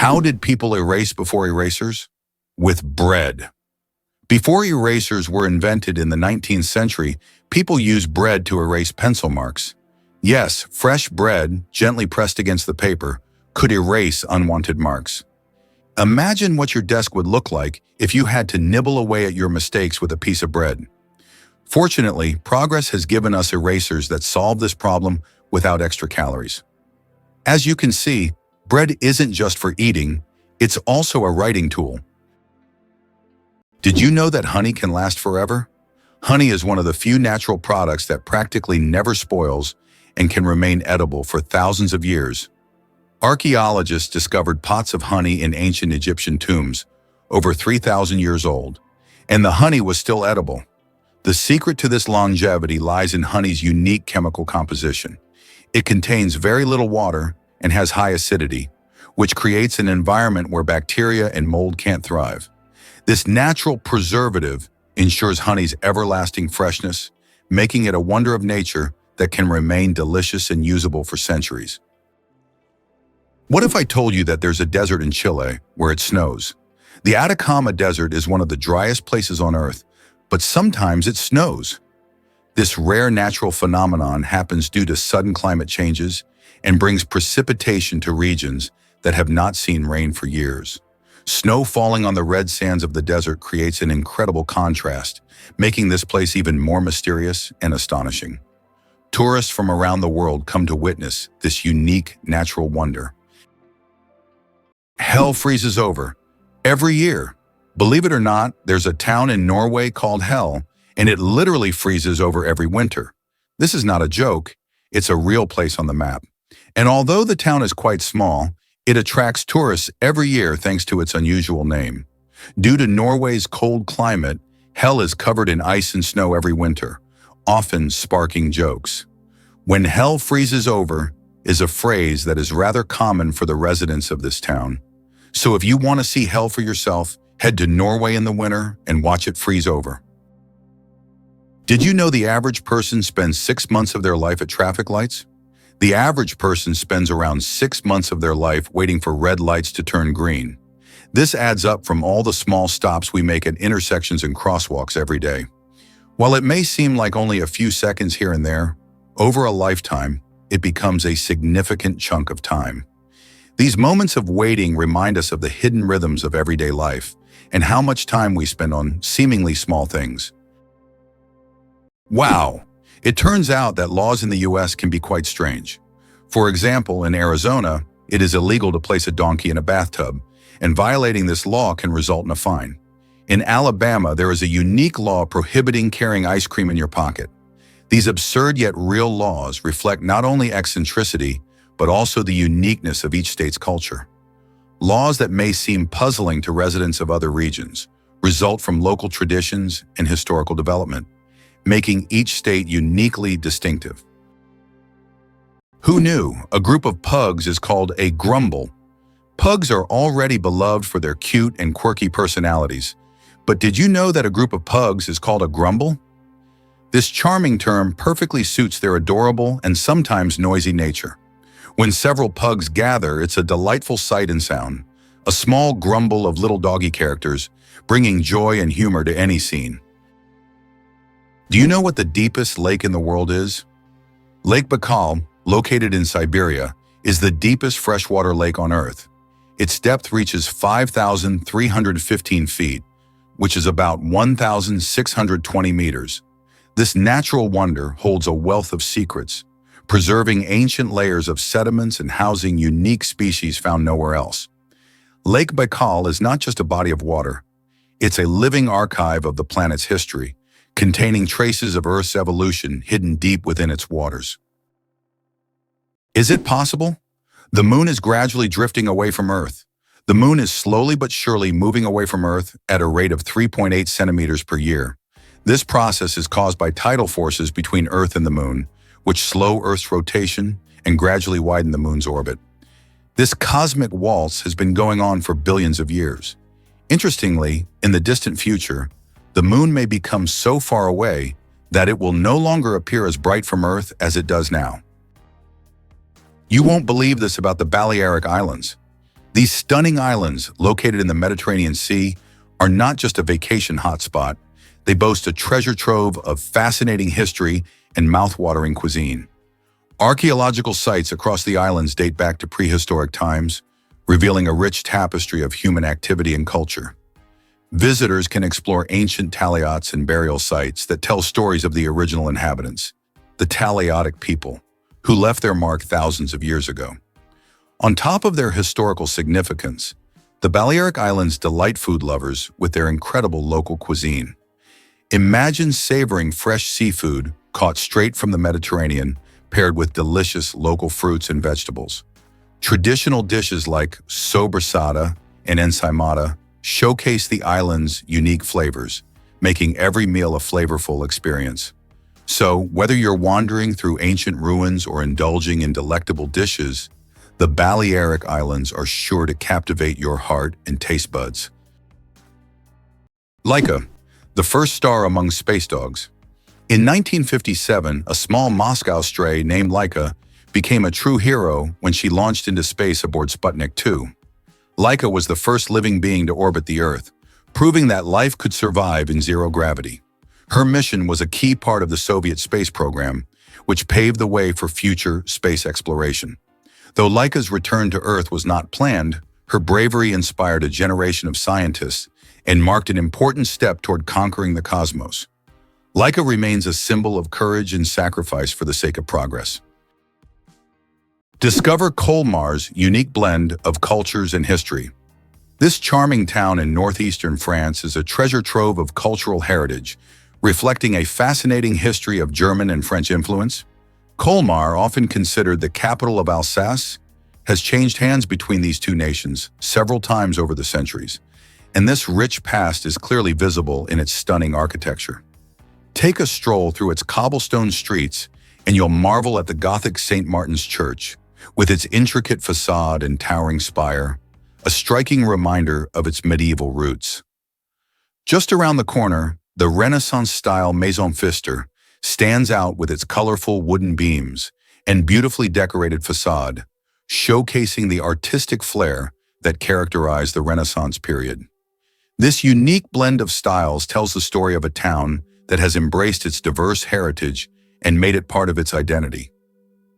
How did people erase before erasers? With bread. Before erasers were invented in the 19th century, people used bread to erase pencil marks. Yes, fresh bread, gently pressed against the paper, could erase unwanted marks. Imagine what your desk would look like if you had to nibble away at your mistakes with a piece of bread. Fortunately, progress has given us erasers that solve this problem without extra calories. As you can see, bread isn't just for eating, it's also a writing tool. Did you know that honey can last forever? Honey is one of the few natural products that practically never spoils and can remain edible for thousands of years. Archaeologists discovered pots of honey in ancient Egyptian tombs, over 3,000 years old, and the honey was still edible. The secret to this longevity lies in honey's unique chemical composition. It contains very little water and has high acidity, which creates an environment where bacteria and mold can't thrive. This natural preservative ensures honey's everlasting freshness, making it a wonder of nature that can remain delicious and usable for centuries. What if I told you that there's a desert in Chile where it snows? The Atacama Desert is one of the driest places on Earth, but sometimes it snows. This rare natural phenomenon happens due to sudden climate changes and brings precipitation to regions that have not seen rain for years. Snow falling on the red sands of the desert creates an incredible contrast, making this place even more mysterious and astonishing. Tourists from around the world come to witness this unique natural wonder. Hell freezes over every year. Believe it or not, there's a town in Norway called Hell, and it literally freezes over every winter. This is not a joke, it's a real place on the map. And although the town is quite small, it attracts tourists every year thanks to its unusual name. Due to Norway's cold climate, Hell is covered in ice and snow every winter, often sparking jokes. "When hell freezes over" is a phrase that is rather common for the residents of this town. So if you want to see hell for yourself, head to Norway in the winter and watch it freeze over. Did you know the average person spends 6 months of their life at traffic lights? The average person spends around 6 months of their life waiting for red lights to turn green. This adds up from all the small stops we make at intersections and crosswalks every day. While it may seem like only a few seconds here and there, over a lifetime, it becomes a significant chunk of time. These moments of waiting remind us of the hidden rhythms of everyday life and how much time we spend on seemingly small things. Wow! It turns out that laws in the US can be quite strange. For example, in Arizona, it is illegal to place a donkey in a bathtub, and violating this law can result in a fine. In Alabama, there is a unique law prohibiting carrying ice cream in your pocket. These absurd yet real laws reflect not only eccentricity, but also the uniqueness of each state's culture. Laws that may seem puzzling to residents of other regions result from local traditions and historical development, making each state uniquely distinctive. Who knew a group of pugs is called a grumble? Pugs are already beloved for their cute and quirky personalities, but did you know that a group of pugs is called a grumble? This charming term perfectly suits their adorable and sometimes noisy nature. When several pugs gather, it's a delightful sight and sound, a small grumble of little doggy characters, bringing joy and humor to any scene. Do you know what the deepest lake in the world is? Lake Baikal, located in Siberia, is the deepest freshwater lake on Earth. Its depth reaches 5,315 feet, which is about 1,620 meters. This natural wonder holds a wealth of secrets, preserving ancient layers of sediments and housing unique species found nowhere else. Lake Baikal is not just a body of water. It's a living archive of the planet's history, containing traces of Earth's evolution hidden deep within its waters. Is it possible? The moon is gradually drifting away from Earth. The moon is slowly but surely moving away from Earth at a rate of 3.8 centimeters per year. This process is caused by tidal forces between Earth and the moon, which slow Earth's rotation and gradually widen the moon's orbit. This cosmic waltz has been going on for billions of years. Interestingly, in the distant future, the moon may become so far away that it will no longer appear as bright from Earth as it does now. You won't believe this about the Balearic Islands. These stunning islands, located in the Mediterranean Sea, are not just a vacation hotspot. They boast a treasure trove of fascinating history and mouth-watering cuisine. Archaeological sites across the islands date back to prehistoric times, revealing a rich tapestry of human activity and culture. Visitors can explore ancient taliots and burial sites that tell stories of the original inhabitants, the Taliotic people, who left their mark thousands of years ago. On top of their historical significance, the Balearic Islands delight food lovers with their incredible local cuisine. Imagine savoring fresh seafood caught straight from the Mediterranean, paired with delicious local fruits and vegetables. Traditional dishes like sobrasada and ensaimada showcase the island's unique flavors, making every meal a flavorful experience. So, whether you're wandering through ancient ruins or indulging in delectable dishes, the Balearic Islands are sure to captivate your heart and taste buds. Laika, the first star among space dogs. In 1957, a small Moscow stray named Laika became a true hero when she launched into space aboard Sputnik 2. Laika was the first living being to orbit the Earth, proving that life could survive in zero gravity. Her mission was a key part of the Soviet space program, which paved the way for future space exploration. Though Laika's return to Earth was not planned, her bravery inspired a generation of scientists and marked an important step toward conquering the cosmos. Laika remains a symbol of courage and sacrifice for the sake of progress. Discover Colmar's unique blend of cultures and history. This charming town in northeastern France is a treasure trove of cultural heritage, reflecting a fascinating history of German and French influence. Colmar, often considered the capital of Alsace, has changed hands between these two nations several times over the centuries, and this rich past is clearly visible in its stunning architecture. Take a stroll through its cobblestone streets and you'll marvel at the Gothic St. Martin's Church, with its intricate facade and towering spire, a striking reminder of its medieval roots. Just around the corner, the Renaissance-style Maison Pfister stands out with its colorful wooden beams and beautifully decorated facade, showcasing the artistic flair that characterized the Renaissance period. This unique blend of styles tells the story of a town that has embraced its diverse heritage and made it part of its identity.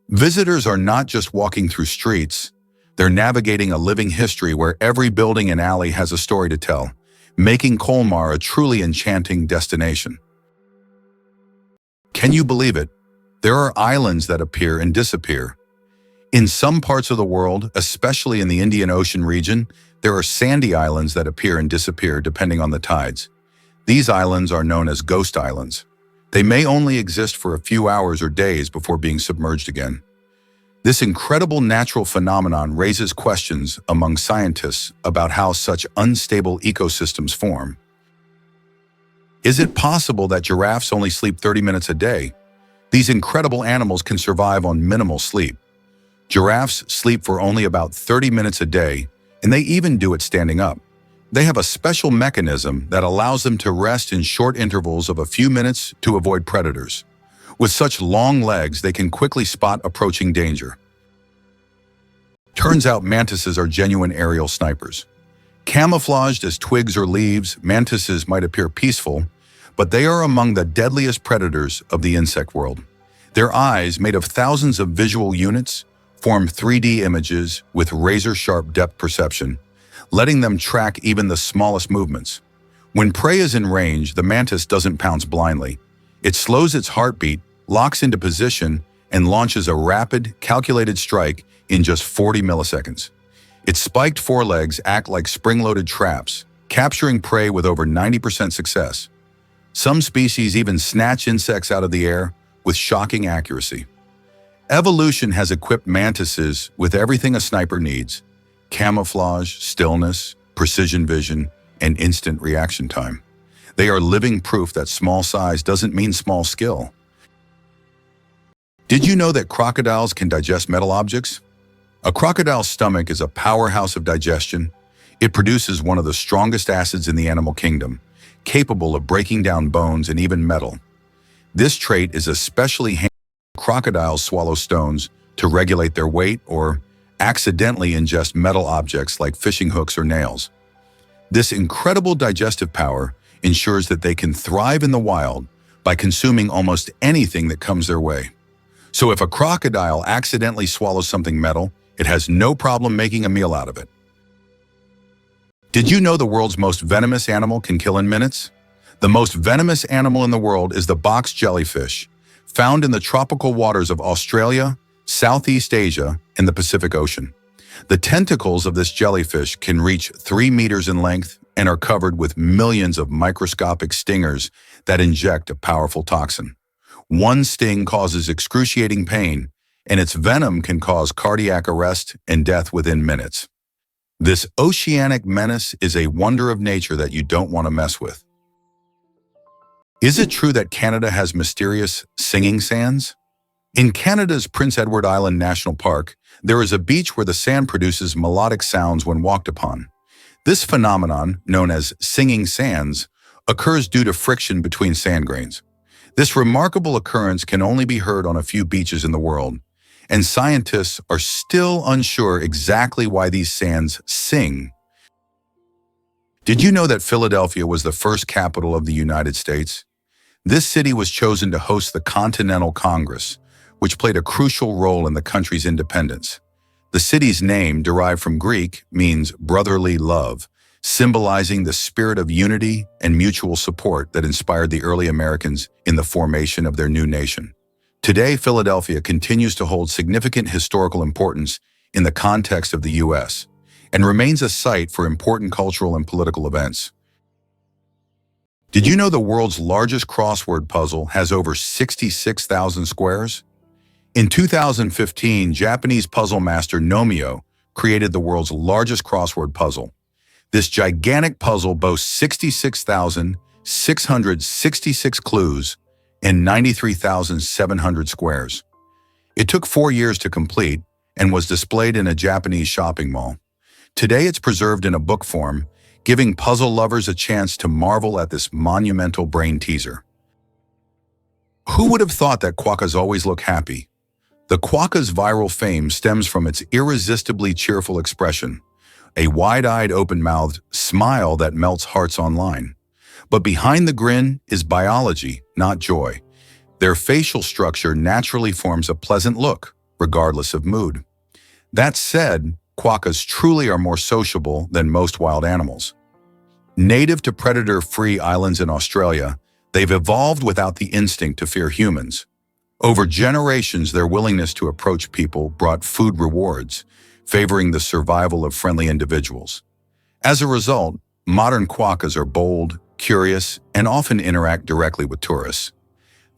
Visitors are not just walking through streets, they're navigating a living history where every building and alley has a story to tell, making Colmar a truly enchanting destination. Can you believe it? There are islands that appear and disappear. In some parts of the world, especially in the Indian Ocean region, there are sandy islands that appear and disappear depending on the tides. These islands are known as ghost islands. They may only exist for a few hours or days before being submerged again. This incredible natural phenomenon raises questions among scientists about how such unstable ecosystems form. Is it possible that giraffes only sleep 30 minutes a day? These incredible animals can survive on minimal sleep. Giraffes sleep for only about 30 minutes a day, and they even do it standing up. They have a special mechanism that allows them to rest in short intervals of a few minutes to avoid predators. With such long legs, they can quickly spot approaching danger. Turns out mantises are genuine aerial snipers. Camouflaged as twigs or leaves, mantises might appear peaceful, but they are among the deadliest predators of the insect world. Their eyes, made of thousands of visual units, form 3D images with razor-sharp depth perception, letting them track even the smallest movements. When prey is in range, the mantis doesn't pounce blindly. It slows its heartbeat, locks into position, and launches a rapid, calculated strike in just 40 milliseconds. Its spiked forelegs act like spring-loaded traps, capturing prey with over 90% success. Some species even snatch insects out of the air with shocking accuracy. Evolution has equipped mantises with everything a sniper needs: camouflage, stillness, precision vision, and instant reaction time. They are living proof that small size doesn't mean small skill. Did you know that crocodiles can digest metal objects? A crocodile's stomach is a powerhouse of digestion. It produces one of the strongest acids in the animal kingdom, capable of breaking down bones and even metal. This trait is especially handy when crocodiles swallow stones to regulate their weight or accidentally ingest metal objects like fishing hooks or nails. This incredible digestive power ensures that they can thrive in the wild by consuming almost anything that comes their way. So if a crocodile accidentally swallows something metal, it has no problem making a meal out of it. Did you know the world's most venomous animal can kill in minutes? The most venomous animal in the world is the box jellyfish, found in the tropical waters of Australia, Southeast Asia, and the Pacific Ocean. The tentacles of this jellyfish can reach 3 meters in length and are covered with millions of microscopic stingers that inject a powerful toxin. One sting causes excruciating pain, and its venom can cause cardiac arrest and death within minutes. This oceanic menace is a wonder of nature that you don't want to mess with. Is it true that Canada has mysterious singing sands? In Canada's Prince Edward Island National Park, there is a beach where the sand produces melodic sounds when walked upon. This phenomenon, known as singing sands, occurs due to friction between sand grains. This remarkable occurrence can only be heard on a few beaches in the world, and scientists are still unsure exactly why these sands sing. Did you know that Philadelphia was the first capital of the United States? This city was chosen to host the Continental Congress, which played a crucial role in the country's independence. The city's name, derived from Greek, means brotherly love, symbolizing the spirit of unity and mutual support that inspired the early Americans in the formation of their new nation. Today, Philadelphia continues to hold significant historical importance in the context of the U.S. and remains a site for important cultural and political events. Did you know the world's largest crossword puzzle has over 66,000 squares? In 2015, Japanese puzzle master Nomio created the world's largest crossword puzzle. This gigantic puzzle boasts 66,666 clues and 93,700 squares. It took 4 years to complete and was displayed in a Japanese shopping mall. Today it's preserved in a book form, giving puzzle lovers a chance to marvel at this monumental brain teaser. Who would have thought that quokkas always look happy? The quokka's viral fame stems from its irresistibly cheerful expression, a wide-eyed, open-mouthed smile that melts hearts online. But behind the grin is biology, not joy. Their facial structure naturally forms a pleasant look, regardless of mood. That said, quokkas truly are more sociable than most wild animals. Native to predator-free islands in Australia, they've evolved without the instinct to fear humans. Over generations, their willingness to approach people brought food rewards, favoring the survival of friendly individuals. As a result, modern quokkas are bold, curious, and often interact directly with tourists.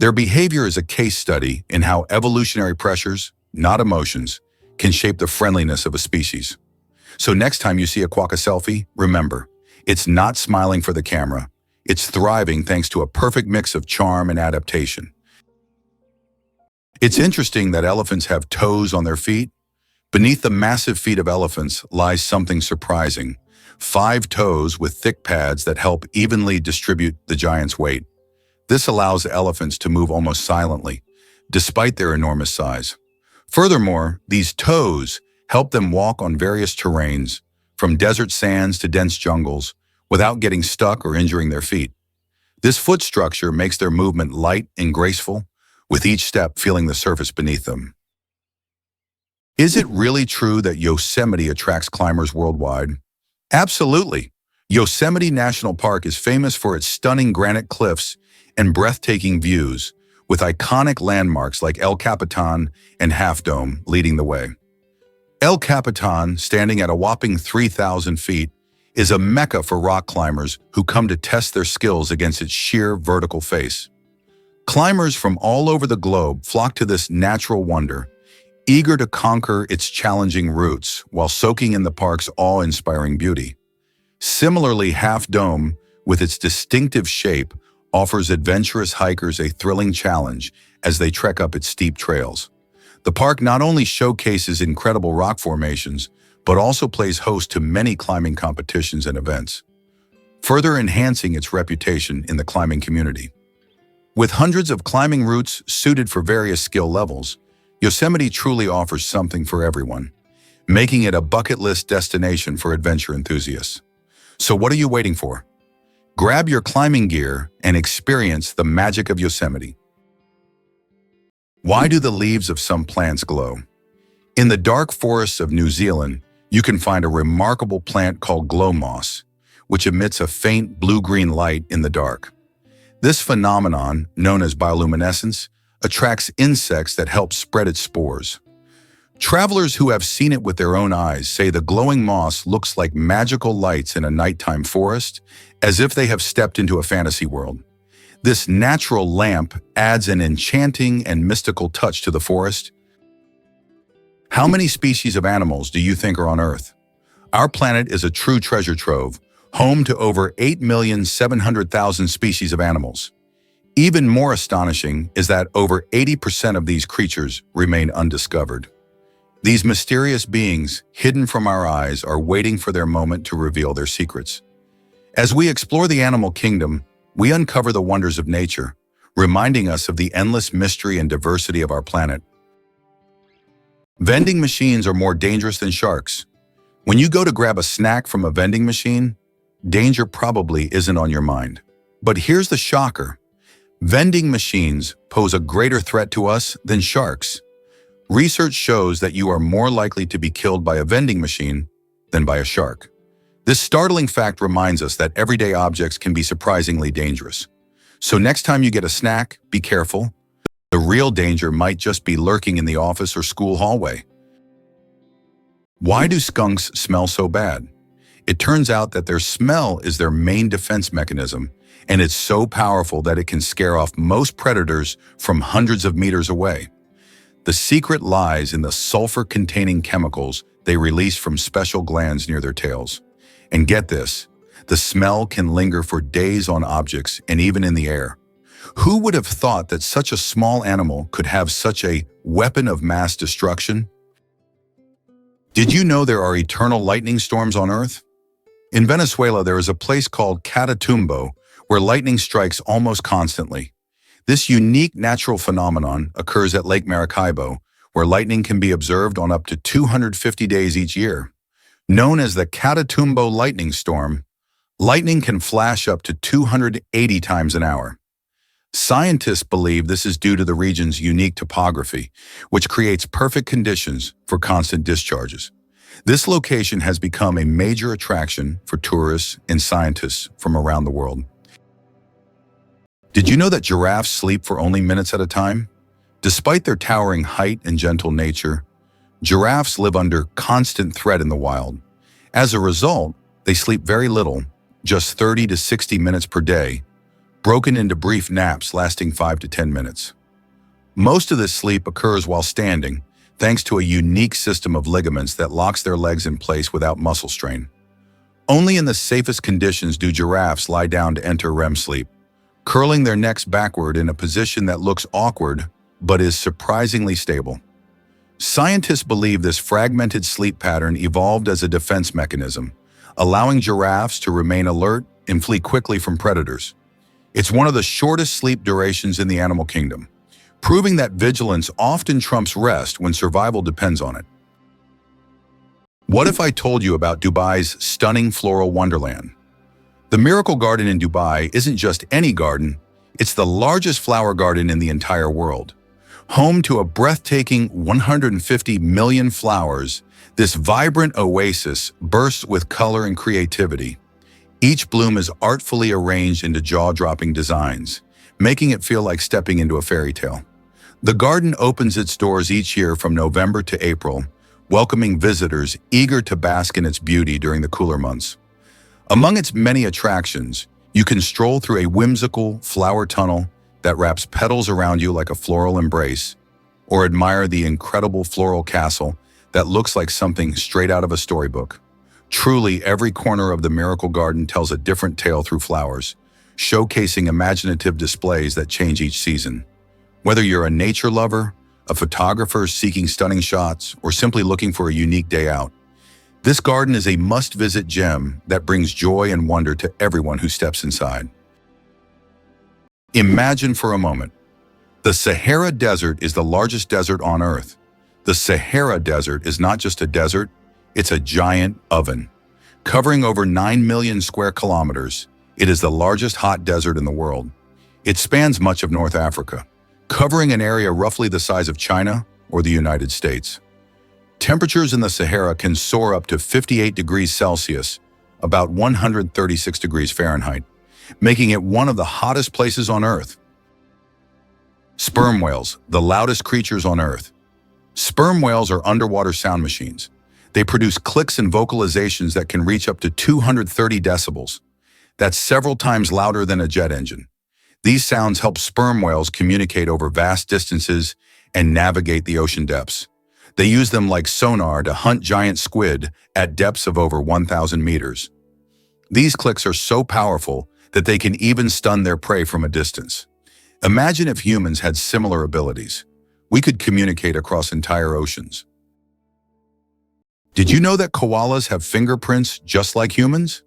Their behavior is a case study in how evolutionary pressures, not emotions, can shape the friendliness of a species. So next time you see a quokka selfie, remember, it's not smiling for the camera. It's thriving thanks to a perfect mix of charm and adaptation. It's interesting that elephants have toes on their feet. Beneath the massive feet of elephants lies something surprising: 5 toes with thick pads that help evenly distribute the giant's weight. This allows elephants to move almost silently, despite their enormous size. Furthermore, these toes help them walk on various terrains, from desert sands to dense jungles, without getting stuck or injuring their feet. This foot structure makes their movement light and graceful, with each step feeling the surface beneath them. Is it really true that Yosemite attracts climbers worldwide? Absolutely. Yosemite National Park is famous for its stunning granite cliffs and breathtaking views, with iconic landmarks like El Capitan and Half Dome leading the way. El Capitan, standing at a whopping 3,000 feet, is a mecca for rock climbers who come to test their skills against its sheer vertical face. Climbers from all over the globe flock to this natural wonder, eager to conquer its challenging routes while soaking in the park's awe-inspiring beauty. Similarly, Half Dome, with its distinctive shape, offers adventurous hikers a thrilling challenge as they trek up its steep trails. The park not only showcases incredible rock formations, but also plays host to many climbing competitions and events, further enhancing its reputation in the climbing community. With hundreds of climbing routes suited for various skill levels, Yosemite truly offers something for everyone. making it a bucket list destination for adventure enthusiasts. So what are you waiting for? Grab your climbing gear and experience the magic of Yosemite. Why do the leaves of some plants glow? In the dark forests of New Zealand, you can find a remarkable plant called glow moss, which emits a faint blue-green light in the dark. This phenomenon, known as bioluminescence, attracts insects that help spread its spores. Travelers who have seen it with their own eyes say the glowing moss looks like magical lights in a nighttime forest, as if they have stepped into a fantasy world. This natural lamp adds an enchanting and mystical touch to the forest. How many species of animals do you think are on Earth? Our planet is a true treasure trove, home to over 8,700,000 species of animals. Even more astonishing is that over 80% of these creatures remain undiscovered. These mysterious beings, hidden from our eyes, are waiting for their moment to reveal their secrets. As we explore the animal kingdom, we uncover the wonders of nature, reminding us of the endless mystery and diversity of our planet. Vending machines are more dangerous than sharks. When you go to grab a snack from a vending machine, danger probably isn't on your mind. But here's the shocker. Vending machines pose a greater threat to us than sharks. Research shows that you are more likely to be killed by a vending machine than by a shark. This startling fact reminds us that everyday objects can be surprisingly dangerous. So next time you get a snack, be careful. The real danger might just be lurking in the office or school hallway. Why do skunks smell so bad? It turns out that their smell is their main defense mechanism, and it's so powerful that it can scare off most predators from hundreds of meters away. The secret lies in the sulfur-containing chemicals they release from special glands near their tails. And get this, the smell can linger for days on objects and even in the air. Who would have thought that such a small animal could have such a weapon of mass destruction? Did you know there are eternal lightning storms on Earth? In Venezuela, there is a place called Catatumbo where lightning strikes almost constantly. This unique natural phenomenon occurs at Lake Maracaibo, where lightning can be observed on up to 250 days each year. Known as the Catatumbo lightning storm, lightning can flash up to 280 times an hour. Scientists believe this is due to the region's unique topography, which creates perfect conditions for constant discharges. This location has become a major attraction for tourists and scientists from around the world. Did you know that giraffes sleep for only minutes at a time? Despite their towering height and gentle nature, giraffes live under constant threat in the wild. As a result, they sleep very little, just 30 to 60 minutes per day, broken into brief naps lasting 5 to 10 minutes. Most of this sleep occurs while standing, thanks to a unique system of ligaments that locks their legs in place without muscle strain. Only in the safest conditions do giraffes lie down to enter REM sleep, curling their necks backward in a position that looks awkward but is surprisingly stable. Scientists believe this fragmented sleep pattern evolved as a defense mechanism, allowing giraffes to remain alert and flee quickly from predators. It's one of the shortest sleep durations in the animal kingdom, proving that vigilance often trumps rest when survival depends on it. What if I told you about Dubai's stunning floral wonderland? The Miracle Garden in Dubai isn't just any garden, it's the largest flower garden in the entire world. Home to a breathtaking 150 million flowers, this vibrant oasis bursts with color and creativity. Each bloom is artfully arranged into jaw-dropping designs, making it feel like stepping into a fairy tale. The garden opens its doors each year from November to April, welcoming visitors eager to bask in its beauty during the cooler months. Among its many attractions, you can stroll through a whimsical flower tunnel that wraps petals around you like a floral embrace, or admire the incredible floral castle that looks like something straight out of a storybook. Truly, every corner of the Miracle Garden tells a different tale through flowers, showcasing imaginative displays that change each season. Whether you're a nature lover, a photographer seeking stunning shots, or simply looking for a unique day out, this garden is a must-visit gem that brings joy and wonder to everyone who steps inside. Imagine for a moment. The Sahara Desert is the largest desert on Earth. The Sahara Desert is not just a desert, It's a giant oven. Covering over 9 million square kilometers, it is the largest hot desert in the world. It spans much of North Africa, covering an area roughly the size of China or the United States. Temperatures in the Sahara can soar up to 58 degrees Celsius, about 136 degrees Fahrenheit, making it one of the hottest places on Earth. Sperm whales, the loudest creatures on Earth. Sperm whales are underwater sound machines. They produce clicks and vocalizations that can reach up to 230 decibels. That's several times louder than a jet engine. These sounds help sperm whales communicate over vast distances and navigate the ocean depths. They use them like sonar to hunt giant squid at depths of over 1,000 meters. These clicks are so powerful that they can even stun their prey from a distance. Imagine if humans had similar abilities. We could communicate across entire oceans. Did you know that koalas have fingerprints just like humans?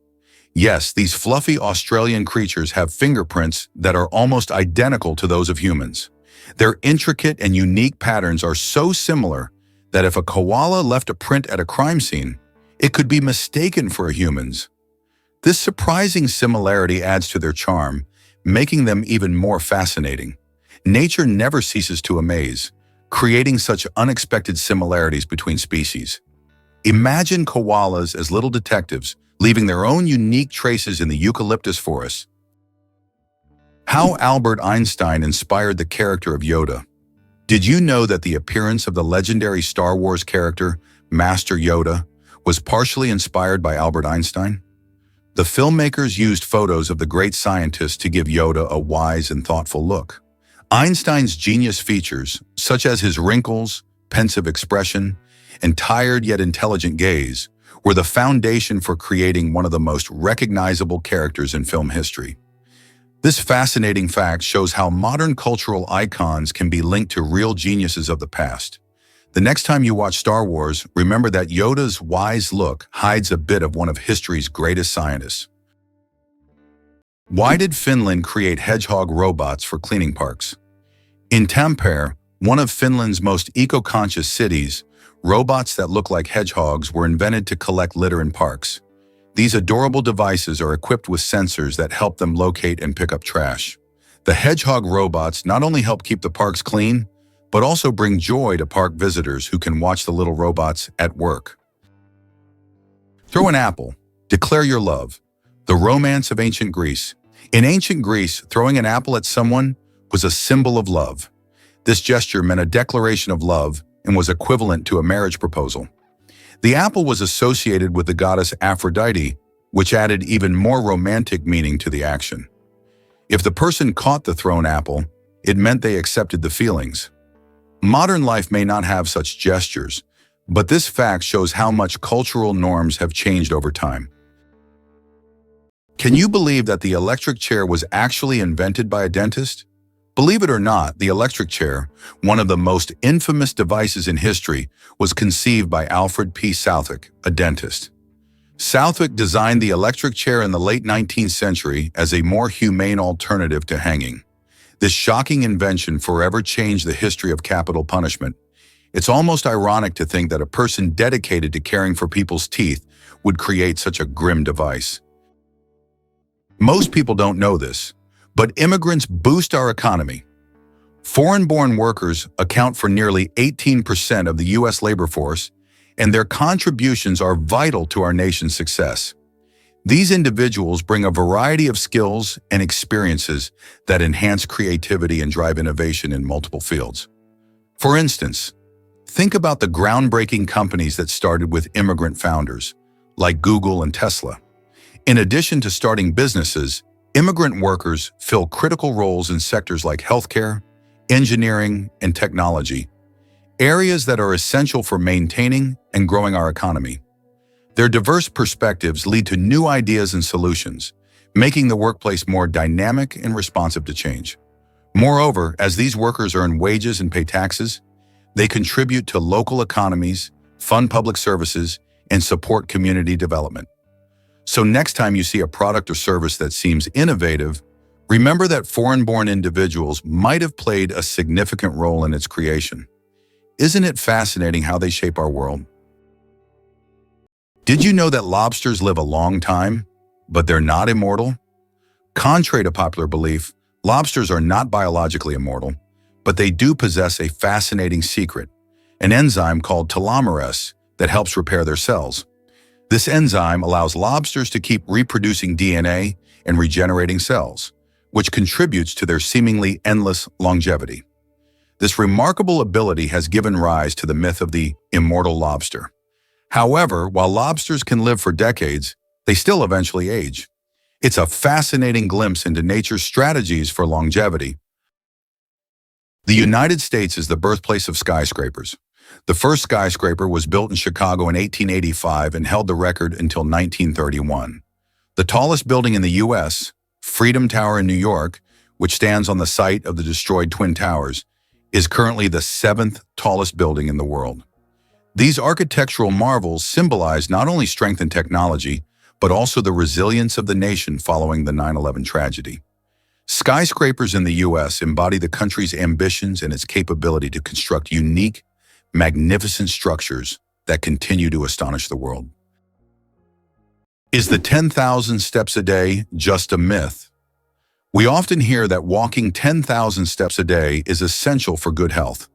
Yes, these fluffy Australian creatures have fingerprints that are almost identical to those of humans. Their intricate and unique patterns are so similar that if a koala left a print at a crime scene, it could be mistaken for a human's. This surprising similarity adds to their charm, making them even more fascinating. Nature never ceases to amaze, creating such unexpected similarities between species. Imagine koalas as little detectives, leaving their own unique traces in the eucalyptus forest. How Albert Einstein inspired the character of Yoda. Did you know that the appearance of the legendary Star Wars character, Master Yoda, was partially inspired by Albert Einstein? The filmmakers used photos of the great scientist to give Yoda a wise and thoughtful look. Einstein's genius features, such as his wrinkles, pensive expression, and tired yet intelligent gaze, were the foundation for creating one of the most recognizable characters in film history. This fascinating fact shows how modern cultural icons can be linked to real geniuses of the past. The next time you watch Star Wars, remember that Yoda's wise look hides a bit of one of history's greatest scientists. Why did Finland create hedgehog robots for cleaning parks? In Tampere, one of Finland's most eco-conscious cities, robots that look like hedgehogs were invented to collect litter in parks. These adorable devices are equipped with sensors that help them locate and pick up trash. The hedgehog robots not only help keep the parks clean, but also bring joy to park visitors who can watch the little robots at work. Throw an apple. Declare your love. The romance of ancient Greece. In ancient Greece, throwing an apple at someone was a symbol of love. This gesture meant a declaration of love and was equivalent to a marriage proposal. The apple was associated with the goddess Aphrodite, which added even more romantic meaning to the action. If the person caught the thrown apple, it meant they accepted the feelings. Modern life may not have such gestures, but this fact shows how much cultural norms have changed over time. Can you believe that the electric chair was actually invented by a dentist? Believe it or not, the electric chair, one of the most infamous devices in history, was conceived by Alfred P. Southwick, a dentist. Southwick designed the electric chair in the late 19th century as a more humane alternative to hanging. This shocking invention forever changed the history of capital punishment. It's almost ironic to think that a person dedicated to caring for people's teeth would create such a grim device. Most people don't know this, but immigrants boost our economy. Foreign-born workers account for nearly 18% of the U.S. labor force, and their contributions are vital to our nation's success. These individuals bring a variety of skills and experiences that enhance creativity and drive innovation in multiple fields. For instance, think about the groundbreaking companies that started with immigrant founders, like Google and Tesla. In addition to starting businesses, immigrant workers fill critical roles in sectors like healthcare, engineering, and technology, areas that are essential for maintaining and growing our economy. Their diverse perspectives lead to new ideas and solutions, making the workplace more dynamic and responsive to change. Moreover, as these workers earn wages and pay taxes, they contribute to local economies, fund public services, and support community development. So next time you see a product or service that seems innovative, remember that foreign-born individuals might have played a significant role in its creation. Isn't it fascinating how they shape our world? Did you know that lobsters live a long time, but they're not immortal? Contrary to popular belief, lobsters are not biologically immortal, but they do possess a fascinating secret, an enzyme called telomerase that helps repair their cells. This enzyme allows lobsters to keep reproducing DNA and regenerating cells, which contributes to their seemingly endless longevity. This remarkable ability has given rise to the myth of the immortal lobster. However, while lobsters can live for decades, they still eventually age. It's a fascinating glimpse into nature's strategies for longevity. The United States is the birthplace of skyscrapers. The first skyscraper was built in Chicago in 1885 and held the record until 1931. The tallest building in the U.S., Freedom Tower in New York, which stands on the site of the destroyed Twin Towers, is currently the seventh tallest building in the world. These architectural marvels symbolize not only strength and technology, but also the resilience of the nation following the 9/11 tragedy. Skyscrapers in the U.S. embody the country's ambitions and its capability to construct unique, magnificent structures that continue to astonish the world. Is the 10,000 steps a day just a myth? We often hear that walking 10,000 steps a day is essential for good health.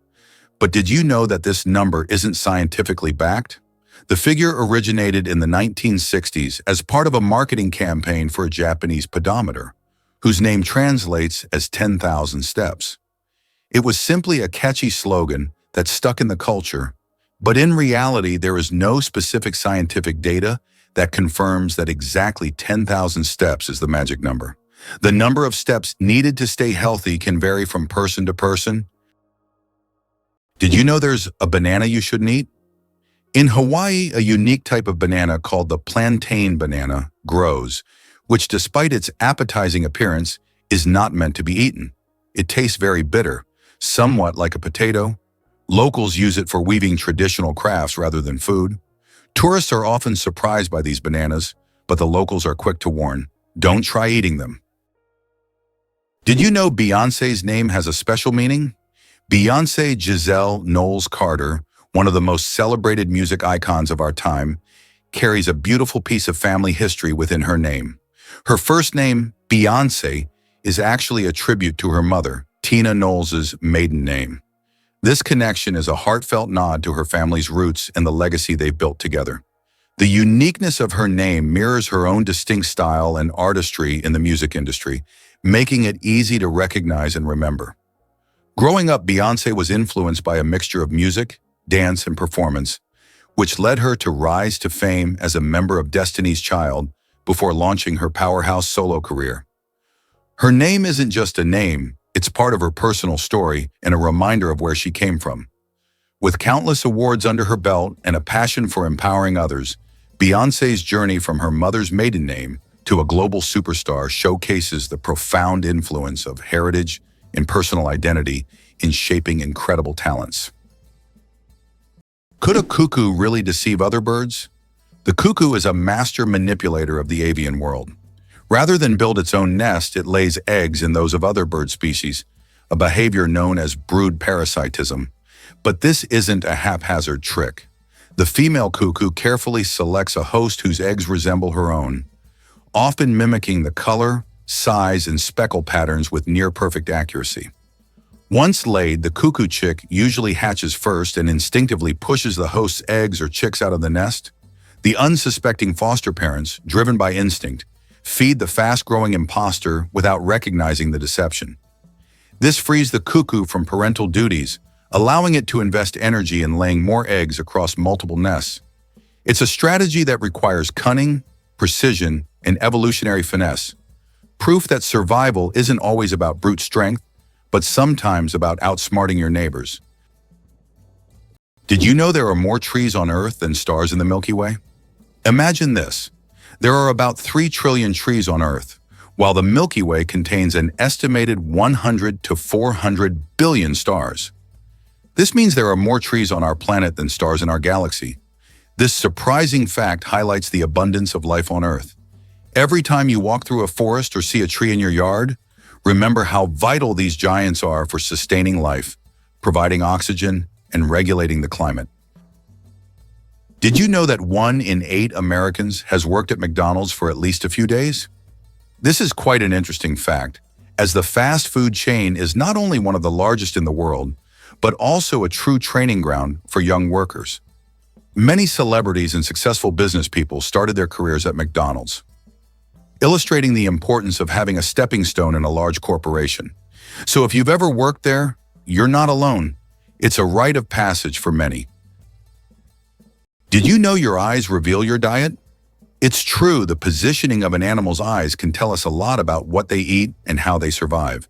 But did you know that this number isn't scientifically backed? The figure originated in the 1960s as part of a marketing campaign for a Japanese pedometer, whose name translates as 10,000 steps. It was simply a catchy slogan that stuck in the culture, but in reality there is no specific scientific data that confirms that exactly 10,000 steps is the magic number. The number of steps needed to stay healthy can vary from person to person. Did you know there's a banana you shouldn't eat? In Hawaii, a unique type of banana called the plantain banana grows, which despite its appetizing appearance, is not meant to be eaten. It tastes very bitter, somewhat like a potato. Locals use it for weaving traditional crafts rather than food. Tourists are often surprised by these bananas, but the locals are quick to warn, don't try eating them. Did you know Beyoncé's name has a special meaning? Beyoncé Giselle Knowles-Carter, one of the most celebrated music icons of our time, carries a beautiful piece of family history within her name. Her first name, Beyoncé, is actually a tribute to her mother, Tina Knowles' maiden name. This connection is a heartfelt nod to her family's roots and the legacy they've built together. The uniqueness of her name mirrors her own distinct style and artistry in the music industry, making it easy to recognize and remember. Growing up, Beyoncé was influenced by a mixture of music, dance, and performance, which led her to rise to fame as a member of Destiny's Child before launching her powerhouse solo career. Her name isn't just a name, it's part of her personal story and a reminder of where she came from. With countless awards under her belt and a passion for empowering others, Beyoncé's journey from her mother's maiden name to a global superstar showcases the profound influence of heritage and personal identity in shaping incredible talents. Could a cuckoo really deceive other birds? The cuckoo is a master manipulator of the avian world. Rather than build its own nest, it lays eggs in those of other bird species, a behavior known as brood parasitism. But this isn't a haphazard trick. The female cuckoo carefully selects a host whose eggs resemble her own, often mimicking the color, size, and speckle patterns with near-perfect accuracy. Once laid, the cuckoo chick usually hatches first and instinctively pushes the host's eggs or chicks out of the nest. The unsuspecting foster parents, driven by instinct, feed the fast-growing imposter without recognizing the deception. This frees the cuckoo from parental duties, allowing it to invest energy in laying more eggs across multiple nests. It's a strategy that requires cunning, precision, and evolutionary finesse, proof that survival isn't always about brute strength, but sometimes about outsmarting your neighbors. Did you know there are more trees on Earth than stars in the Milky Way? Imagine this. There are about 3 trillion trees on Earth, while the Milky Way contains an estimated 100 to 400 billion stars. This means there are more trees on our planet than stars in our galaxy. This surprising fact highlights the abundance of life on Earth. Every time you walk through a forest or see a tree in your yard, remember how vital these giants are for sustaining life, providing oxygen, and regulating the climate. Did you know that 1 in 8 Americans has worked at McDonald's for at least a few days? This is quite an interesting fact, as the fast food chain is not only one of the largest in the world, but also a true training ground for young workers. Many celebrities and successful business people started their careers at McDonald's, illustrating the importance of having a stepping stone in a large corporation. So if you've ever worked there, you're not alone. It's a rite of passage for many. Did you know your eyes reveal your diet? It's true, the positioning of an animal's eyes can tell us a lot about what they eat and how they survive.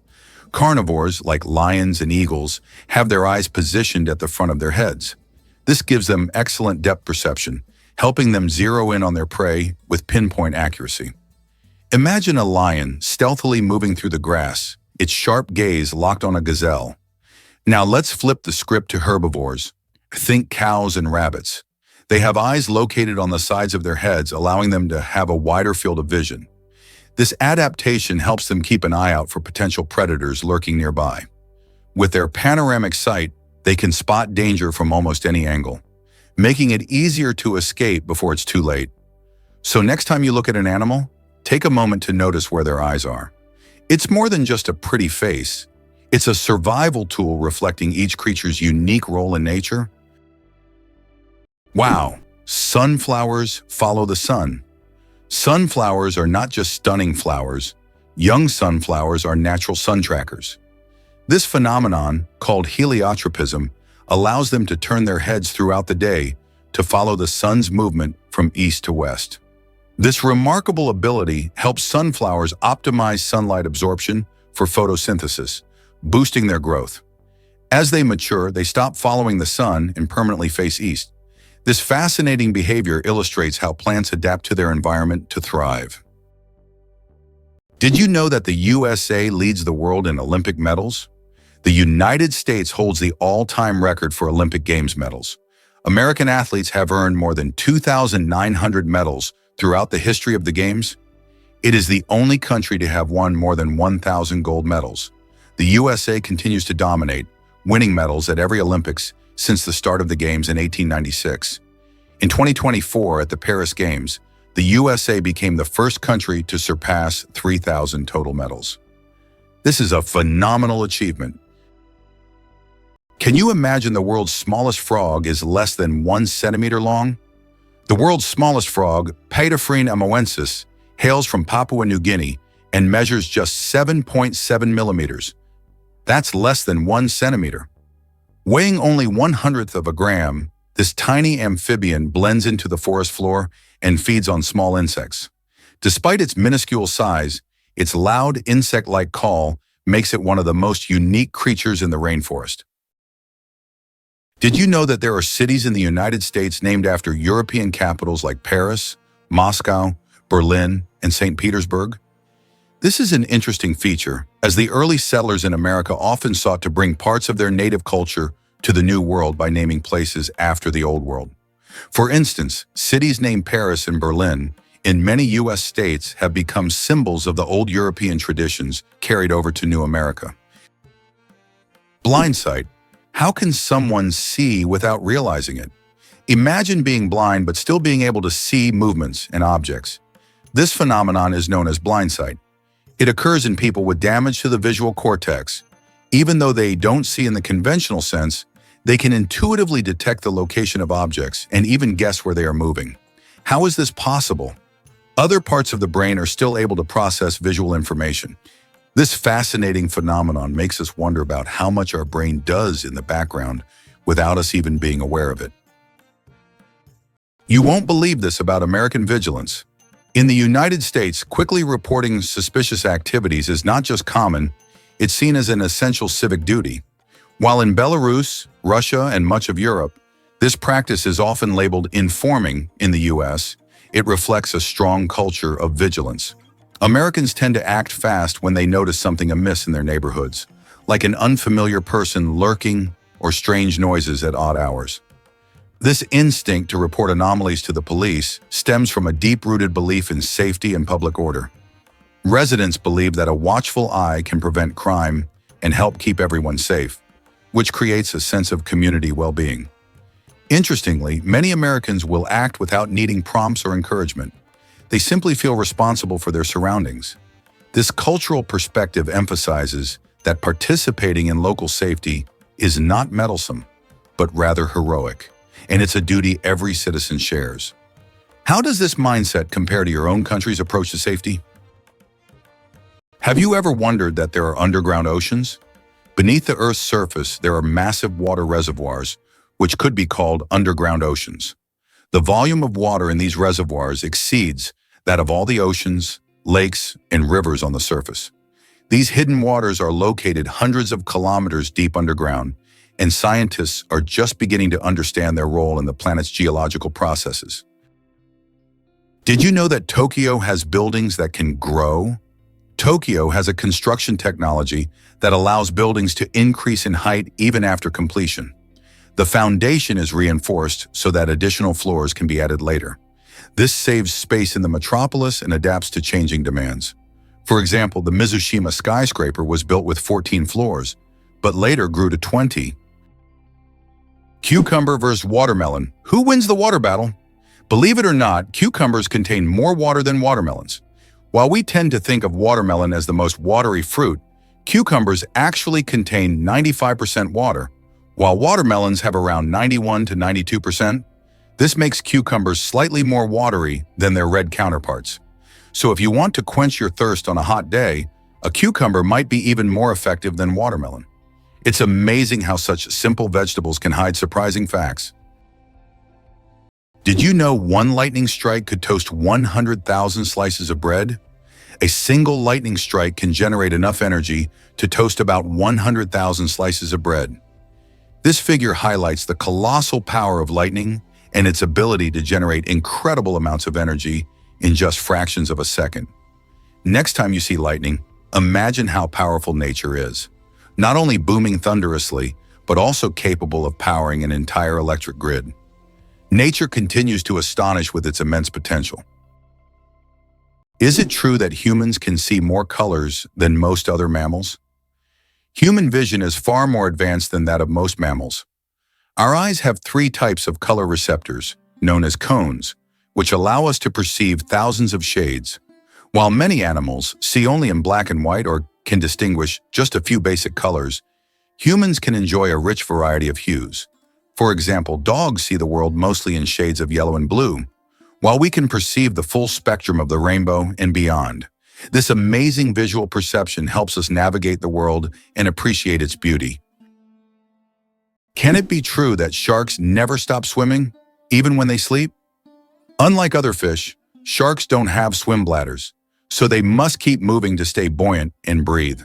Carnivores, like lions and eagles, have their eyes positioned at the front of their heads. This gives them excellent depth perception, helping them zero in on their prey with pinpoint accuracy. Imagine a lion stealthily moving through the grass, its sharp gaze locked on a gazelle. Now let's flip the script to herbivores. Think cows and rabbits. They have eyes located on the sides of their heads, allowing them to have a wider field of vision. This adaptation helps them keep an eye out for potential predators lurking nearby. With their panoramic sight, they can spot danger from almost any angle, making it easier to escape before it's too late. So next time you look at an animal, take a moment to notice where their eyes are. It's more than just a pretty face. It's a survival tool reflecting each creature's unique role in nature. Wow, sunflowers follow the sun. Sunflowers are not just stunning flowers. Young sunflowers are natural sun trackers. This phenomenon, called heliotropism, allows them to turn their heads throughout the day to follow the sun's movement from east to west. This remarkable ability helps sunflowers optimize sunlight absorption for photosynthesis, boosting their growth. As they mature, they stop following the sun and permanently face east. This fascinating behavior illustrates how plants adapt to their environment to thrive. Did you know that the USA leads the world in Olympic medals? The United States holds the all-time record for Olympic Games medals. American athletes have earned more than 2,900 medals throughout the history of the Games. It is the only country to have won more than 1,000 gold medals. The USA continues to dominate, winning medals at every Olympics since the start of the Games in 1896. In 2024, at the Paris Games, the USA became the first country to surpass 3,000 total medals. This is a phenomenal achievement. Can you imagine the world's smallest frog is less than 1 centimeter long? The world's smallest frog, Paedophryne amoensis, hails from Papua New Guinea and measures just 7.7 millimeters. That's less than 1 centimeter. Weighing only 1/100th of a gram, this tiny amphibian blends into the forest floor and feeds on small insects. Despite its minuscule size, its loud insect-like call makes it one of the most unique creatures in the rainforest. Did you know that there are cities in the United States named after European capitals like Paris, Moscow, Berlin, and St. Petersburg? This is an interesting feature, as the early settlers in America often sought to bring parts of their native culture to the New World by naming places after the Old World. For instance, cities named Paris and Berlin in many U.S. states have become symbols of the old European traditions carried over to New America. Blind sight. How can someone see without realizing it? Imagine being blind but still being able to see movements and objects. This phenomenon is known as blind sight. It occurs in people with damage to the visual cortex. Even though they don't see in the conventional sense, they can intuitively detect the location of objects and even guess where they are moving. How is this possible? Other parts of the brain are still able to process visual information. This fascinating phenomenon makes us wonder about how much our brain does in the background without us even being aware of it. You won't believe this about American vigilance. In the United States, quickly reporting suspicious activities is not just common, it's seen as an essential civic duty. While in Belarus, Russia, and much of Europe, this practice is often labeled informing in the US, it reflects a strong culture of vigilance. Americans tend to act fast when they notice something amiss in their neighborhoods, like an unfamiliar person lurking or strange noises at odd hours. This instinct to report anomalies to the police stems from a deep-rooted belief in safety and public order. Residents believe that a watchful eye can prevent crime and help keep everyone safe, which creates a sense of community well-being. Interestingly, many Americans will act without needing prompts or encouragement. They simply feel responsible for their surroundings. This cultural perspective emphasizes that participating in local safety is not meddlesome, but rather heroic, and it's a duty every citizen shares. How does this mindset compare to your own country's approach to safety? Have you ever wondered that there are underground oceans? Beneath the Earth's surface, there are massive water reservoirs, which could be called underground oceans. The volume of water in these reservoirs exceeds that of all the oceans, lakes, and rivers on the surface. These hidden waters are located hundreds of kilometers deep underground, and scientists are just beginning to understand their role in the planet's geological processes. Did you know that Tokyo has buildings that can grow? Tokyo has a construction technology that allows buildings to increase in height even after completion. The foundation is reinforced so that additional floors can be added later. This saves space in the metropolis and adapts to changing demands. For example, the Mizushima skyscraper was built with 14 floors, but later grew to 20. Cucumber versus watermelon. Who wins the water battle? Believe it or not, cucumbers contain more water than watermelons. While we tend to think of watermelon as the most watery fruit, cucumbers actually contain 95% water, while watermelons have around 91 to 92%. This makes cucumbers slightly more watery than their red counterparts. So if you want to quench your thirst on a hot day, a cucumber might be even more effective than watermelon. It's amazing how such simple vegetables can hide surprising facts. Did you know one lightning strike could toast 100,000 slices of bread? A single lightning strike can generate enough energy to toast about 100,000 slices of bread. This figure highlights the colossal power of lightning and its ability to generate incredible amounts of energy in just fractions of a second. Next time you see lightning, imagine how powerful nature is. Not only booming thunderously, but also capable of powering an entire electric grid. Nature continues to astonish with its immense potential. Is it true that humans can see more colors than most other mammals? Human vision is far more advanced than that of most mammals. Our eyes have 3 types of color receptors, known as cones, which allow us to perceive thousands of shades. While many animals see only in black and white or can distinguish just a few basic colors, humans can enjoy a rich variety of hues. For example, dogs see the world mostly in shades of yellow and blue, while we can perceive the full spectrum of the rainbow and beyond. This amazing visual perception helps us navigate the world and appreciate its beauty. Can it be true that sharks never stop swimming, even when they sleep? Unlike other fish, sharks don't have swim bladders, so they must keep moving to stay buoyant and breathe.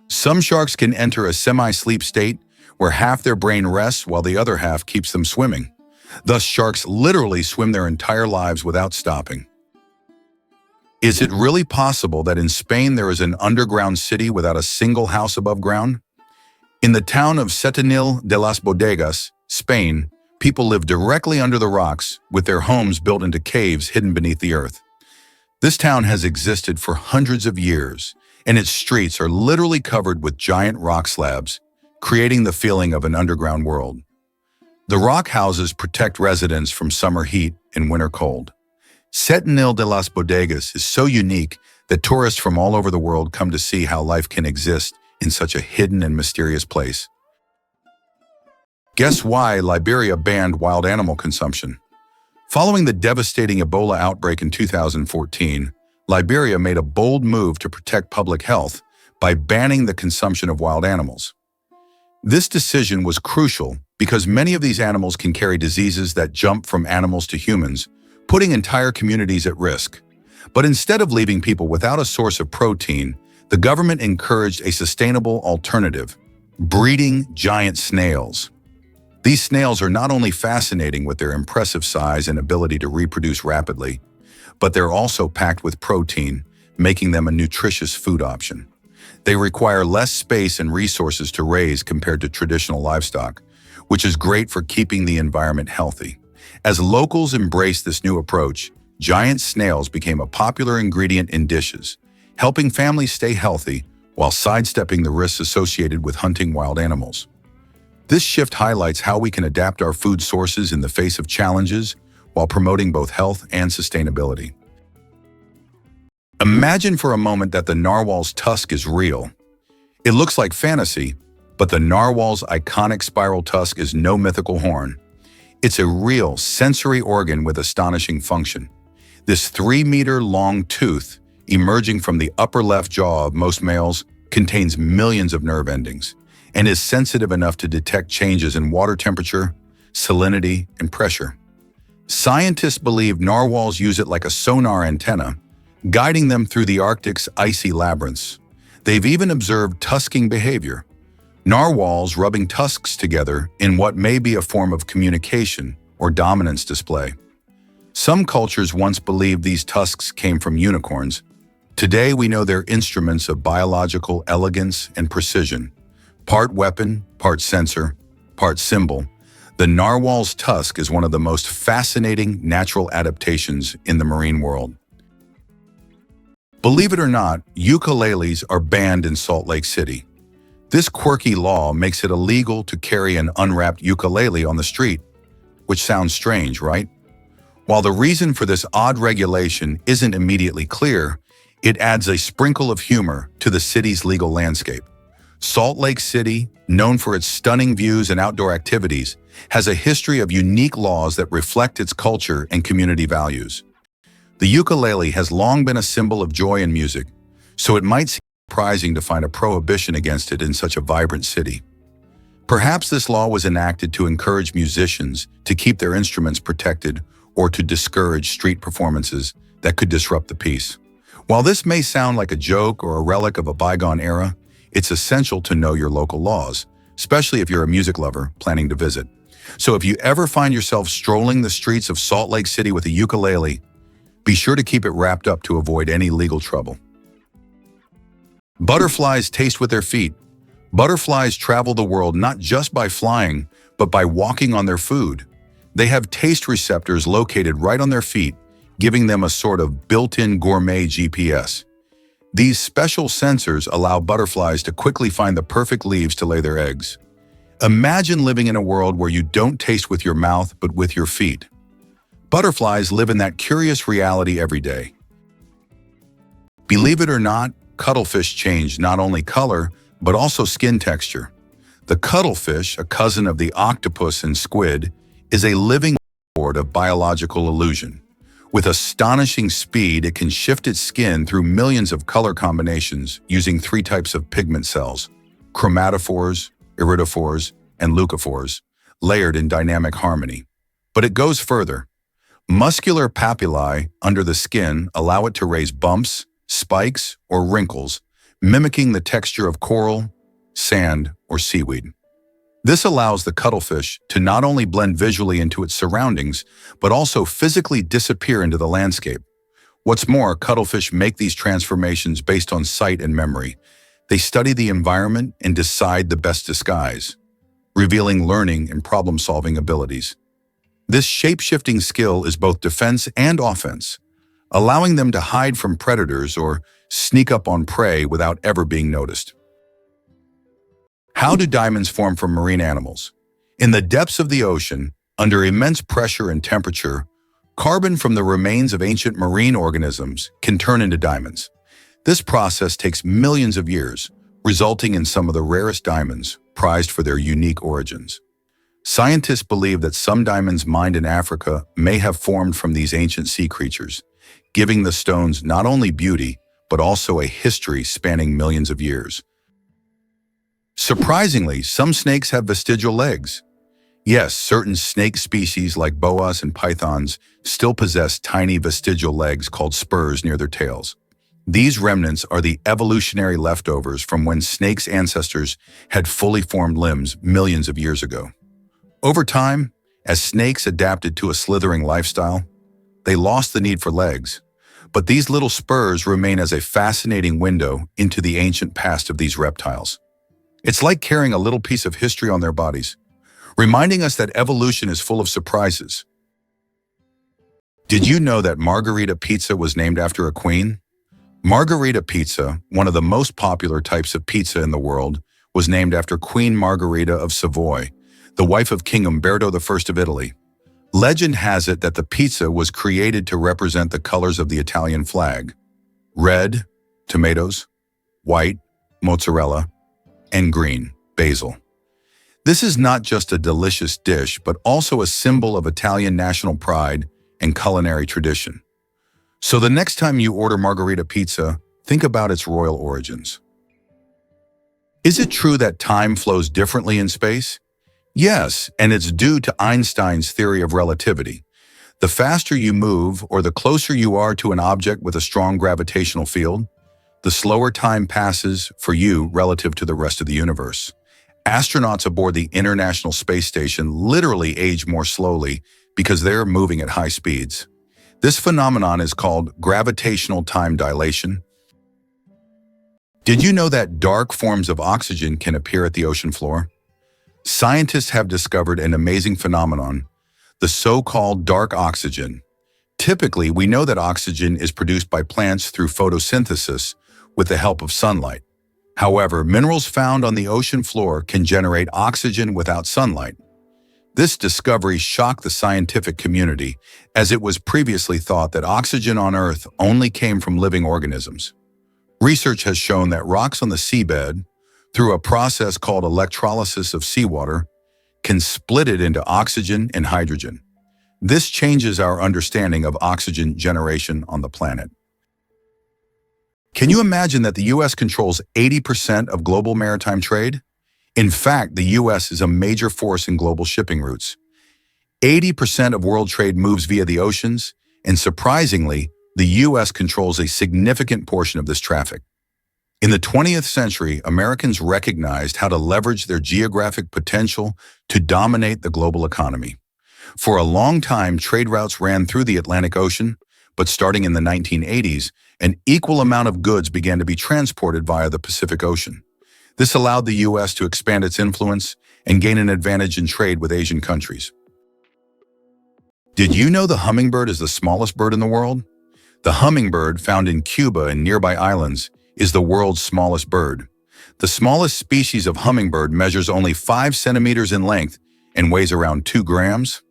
Some sharks can enter a semi-sleep state where half their brain rests while the other half keeps them swimming. Thus, sharks literally swim their entire lives without stopping. Is it really possible that in Spain there is an underground city without a single house above ground? In the town of Setenil de las Bodegas, Spain, people live directly under the rocks with their homes built into caves hidden beneath the earth. This town has existed for hundreds of years, and its streets are literally covered with giant rock slabs, creating the feeling of an underground world. The rock houses protect residents from summer heat and winter cold. Setenil de las Bodegas is so unique that tourists from all over the world come to see how life can exist in such a hidden and mysterious place. Guess why Liberia banned wild animal consumption? Following the devastating Ebola outbreak in 2014, Liberia made a bold move to protect public health by banning the consumption of wild animals. This decision was crucial because many of these animals can carry diseases that jump from animals to humans, putting entire communities at risk. But instead of leaving people without a source of protein, the government encouraged a sustainable alternative: breeding giant snails. These snails are not only fascinating with their impressive size and ability to reproduce rapidly, but they're also packed with protein, making them a nutritious food option. They require less space and resources to raise compared to traditional livestock, which is great for keeping the environment healthy. As locals embraced this new approach, giant snails became a popular ingredient in dishes, helping families stay healthy while sidestepping the risks associated with hunting wild animals. This shift highlights how we can adapt our food sources in the face of challenges while promoting both health and sustainability. Imagine for a moment that the narwhal's tusk is real. It looks like fantasy, but the narwhal's iconic spiral tusk is no mythical horn. It's a real sensory organ with astonishing function. This 3-meter-long tooth, emerging from the upper left jaw of most males, contains millions of nerve endings and is sensitive enough to detect changes in water temperature, salinity, and pressure. Scientists believe narwhals use it like a sonar antenna, guiding them through the Arctic's icy labyrinths. They've even observed tusking behavior, narwhals rubbing tusks together in what may be a form of communication or dominance display. Some cultures once believed these tusks came from unicorns. Today we know they're instruments of biological elegance and precision. Part weapon, part sensor, part symbol, the narwhal's tusk is one of the most fascinating natural adaptations in the marine world. Believe it or not, ukuleles are banned in Salt Lake City. This quirky law makes it illegal to carry an unwrapped ukulele on the street, which sounds strange, right? While the reason for this odd regulation isn't immediately clear, it adds a sprinkle of humor to the city's legal landscape. Salt Lake City, known for its stunning views and outdoor activities, has a history of unique laws that reflect its culture and community values. The ukulele has long been a symbol of joy and music, so it might seem surprising to find a prohibition against it in such a vibrant city. Perhaps this law was enacted to encourage musicians to keep their instruments protected or to discourage street performances that could disrupt the peace. While this may sound like a joke or a relic of a bygone era, it's essential to know your local laws, especially if you're a music lover planning to visit. So if you ever find yourself strolling the streets of Salt Lake City with a ukulele, be sure to keep it wrapped up to avoid any legal trouble. Butterflies taste with their feet. Butterflies travel the world not just by flying, but by walking on their food. They have taste receptors located right on their feet, giving them a sort of built-in gourmet GPS. These special sensors allow butterflies to quickly find the perfect leaves to lay their eggs. Imagine living in a world where you don't taste with your mouth, but with your feet. Butterflies live in that curious reality every day. Believe it or not, cuttlefish change not only color, but also skin texture. The cuttlefish, a cousin of the octopus and squid, is a living board of biological illusion. With astonishing speed, it can shift its skin through millions of color combinations using 3 types of pigment cells: chromatophores, iridophores, and leucophores, layered in dynamic harmony. But it goes further. Muscular papillae under the skin allow it to raise bumps, spikes, or wrinkles, mimicking the texture of coral, sand, or seaweed. This allows the cuttlefish to not only blend visually into its surroundings, but also physically disappear into the landscape. What's more, cuttlefish make these transformations based on sight and memory. They study the environment and decide the best disguise, revealing learning and problem-solving abilities. This shape-shifting skill is both defense and offense, allowing them to hide from predators or sneak up on prey without ever being noticed. How do diamonds form from marine animals? In the depths of the ocean, under immense pressure and temperature, carbon from the remains of ancient marine organisms can turn into diamonds. This process takes millions of years, resulting in some of the rarest diamonds, prized for their unique origins. Scientists believe that some diamonds mined in Africa may have formed from these ancient sea creatures, giving the stones not only beauty, but also a history spanning millions of years. Surprisingly, some snakes have vestigial legs. Yes, certain snake species like boas and pythons still possess tiny vestigial legs called spurs near their tails. These remnants are the evolutionary leftovers from when snakes' ancestors had fully formed limbs millions of years ago. Over time, as snakes adapted to a slithering lifestyle, they lost the need for legs. But these little spurs remain as a fascinating window into the ancient past of these reptiles. It's like carrying a little piece of history on their bodies, reminding us that evolution is full of surprises. Did you know that margherita pizza was named after a queen? Margherita pizza, one of the most popular types of pizza in the world, was named after Queen Margherita of Savoy, the wife of King Umberto I of Italy. Legend has it that the pizza was created to represent the colors of the Italian flag: red, tomatoes; white, mozzarella; and green, basil. This is not just a delicious dish, but also a symbol of Italian national pride and culinary tradition. So the next time you order margherita pizza, think about its royal origins. Is it true that time flows differently in space? Yes, and it's due to Einstein's theory of relativity. The faster you move, or the closer you are to an object with a strong gravitational field, the slower time passes for you relative to the rest of the universe. Astronauts aboard the International Space Station literally age more slowly because they're moving at high speeds. This phenomenon is called gravitational time dilation. Did you know that dark forms of oxygen can appear at the ocean floor? Scientists have discovered an amazing phenomenon, the so-called dark oxygen. Typically, we know that oxygen is produced by plants through photosynthesis with the help of sunlight. However, minerals found on the ocean floor can generate oxygen without sunlight. This discovery shocked the scientific community, as it was previously thought that oxygen on Earth only came from living organisms. Research has shown that rocks on the seabed, through a process called electrolysis of seawater, can split it into oxygen and hydrogen. This changes our understanding of oxygen generation on the planet. Can you imagine that the U.S. controls 80% of global maritime trade? In fact, the U.S. is a major force in global shipping routes. 80% of world trade moves via the oceans, and surprisingly, the U.S. controls a significant portion of this traffic. In the 20th century, Americans recognized how to leverage their geographic potential to dominate the global economy. For a long time, trade routes ran through the Atlantic Ocean, but starting in the 1980s, an equal amount of goods began to be transported via the Pacific Ocean. This allowed the U.S. to expand its influence and gain an advantage in trade with Asian countries. Did you know the hummingbird is the smallest bird in the world? The hummingbird, found in Cuba and nearby islands, is the world's smallest bird. The smallest species of hummingbird measures only 5 centimeters in length and weighs around 2 grams.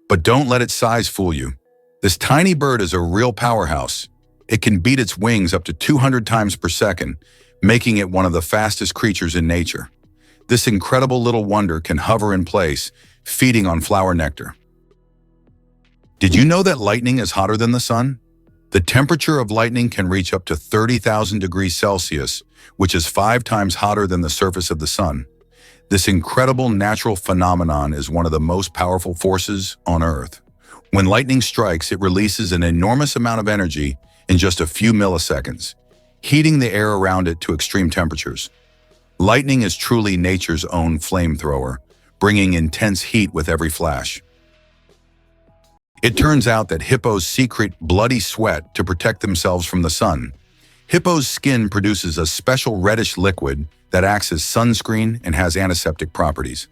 But don't let its size fool you. This tiny bird is a real powerhouse. It can beat its wings up to 200 times per second, making it one of the fastest creatures in nature. This incredible little wonder can hover in place, feeding on flower nectar. Did you know that lightning is hotter than the sun? The temperature of lightning can reach up to 30,000 degrees Celsius, which is 5 times hotter than the surface of the sun. This incredible natural phenomenon is one of the most powerful forces on Earth. When lightning strikes, it releases an enormous amount of energy in just a few milliseconds, heating the air around it to extreme temperatures. Lightning is truly nature's own flamethrower, bringing intense heat with every flash. It turns out that hippos secrete bloody sweat to protect themselves from the sun. Hippo's skin produces a special reddish liquid that acts as sunscreen and has antiseptic properties.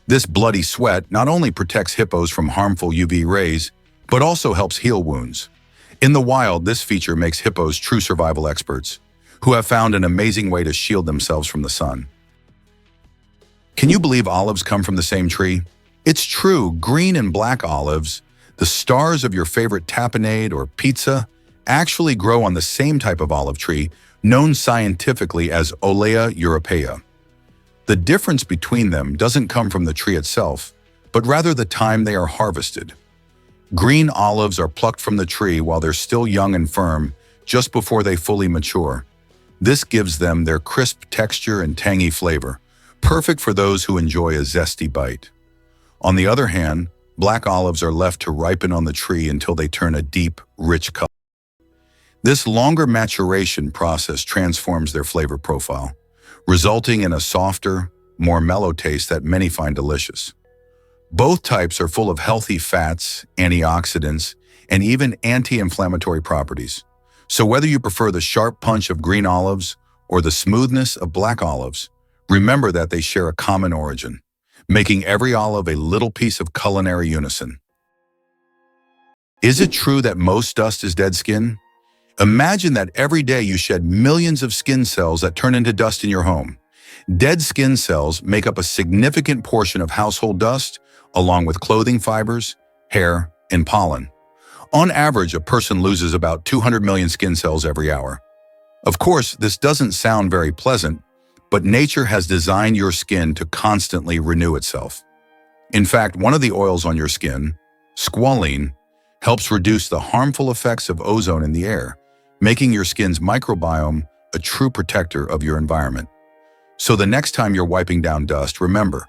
This bloody sweat not only protects hippos from harmful UV rays, but also helps heal wounds. In the wild, this feature makes hippos true survival experts, who have found an amazing way to shield themselves from the sun. Can you believe olives come from the same tree? It's true, green and black olives, the stars of your favorite tapenade or pizza, actually grow on the same type of olive tree, known scientifically as Olea europaea. The difference between them doesn't come from the tree itself, but rather the time they are harvested. Green olives are plucked from the tree while they're still young and firm, just before they fully mature. This gives them their crisp texture and tangy flavor, perfect for those who enjoy a zesty bite. On the other hand, black olives are left to ripen on the tree until they turn a deep, rich color. This longer maturation process transforms their flavor profile, resulting in a softer, more mellow taste that many find delicious. Both types are full of healthy fats, antioxidants, and even anti-inflammatory properties. So whether you prefer the sharp punch of green olives or the smoothness of black olives, remember that they share a common origin, making every olive a little piece of culinary unison. Is it true that most dust is dead skin? Imagine that every day you shed millions of skin cells that turn into dust in your home. Dead skin cells make up a significant portion of household dust, along with clothing fibers, hair, and pollen. On average, a person loses about 200 million skin cells every hour. Of course, this doesn't sound very pleasant, but nature has designed your skin to constantly renew itself. In fact, one of the oils on your skin, squalene, helps reduce the harmful effects of ozone in the air, making your skin's microbiome a true protector of your environment. So the next time you're wiping down dust, remember,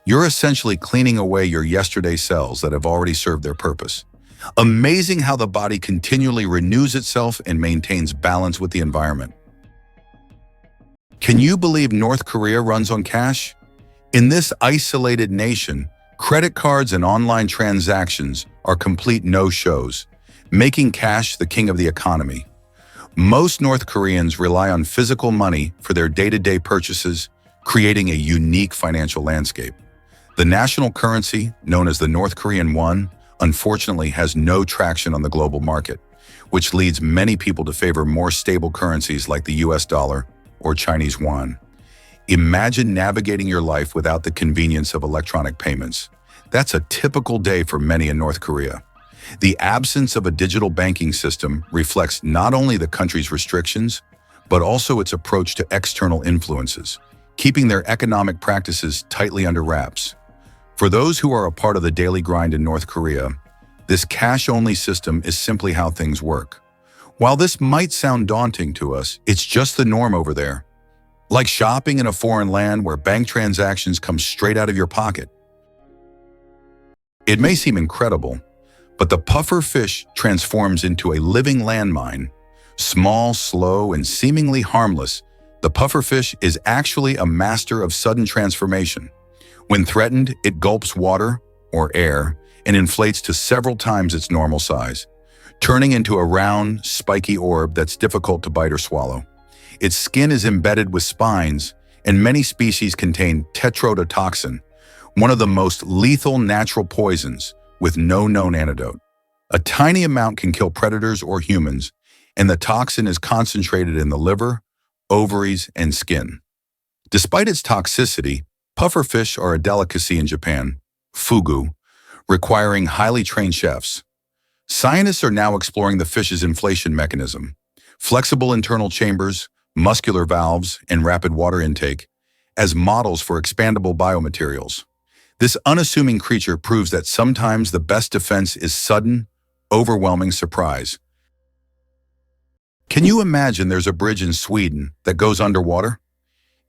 you're essentially cleaning away your yesterday cells that have already served their purpose. Amazing how the body continually renews itself and maintains balance with the environment. Can you believe North Korea runs on cash? In this isolated nation, credit cards and online transactions are complete no-shows, making cash the king of the economy. Most North Koreans rely on physical money for their day-to-day purchases, creating a unique financial landscape. The national currency, known as the North Korean won, unfortunately has no traction on the global market, which leads many people to favor more stable currencies like the US dollar or Chinese yuan. Imagine navigating your life without the convenience of electronic payments. That's a typical day for many in North Korea. The absence of a digital banking system reflects not only the country's restrictions, but also its approach to external influences, keeping their economic practices tightly under wraps. For those who are a part of the daily grind in North Korea, this cash-only system is simply how things work. While this might sound daunting to us, it's just the norm over there. Like shopping in a foreign land where bank transactions come straight out of your pocket. It may seem incredible, but the puffer fish transforms into a living landmine. Small, slow, and seemingly harmless, the puffer fish is actually a master of sudden transformation. When threatened, it gulps water, or air, and inflates to several times its normal size, turning into a round, spiky orb that's difficult to bite or swallow. Its skin is embedded with spines, and many species contain tetrodotoxin, one of the most lethal natural poisons, with no known antidote. A tiny amount can kill predators or humans, and the toxin is concentrated in the liver, ovaries, and skin. Despite its toxicity, pufferfish are a delicacy in Japan, fugu, requiring highly trained chefs. Scientists are now exploring the fish's inflation mechanism, flexible internal chambers, muscular valves, and rapid water intake, as models for expandable biomaterials. This unassuming creature proves that sometimes the best defense is sudden, overwhelming surprise. Can you imagine there's a bridge in Sweden that goes underwater?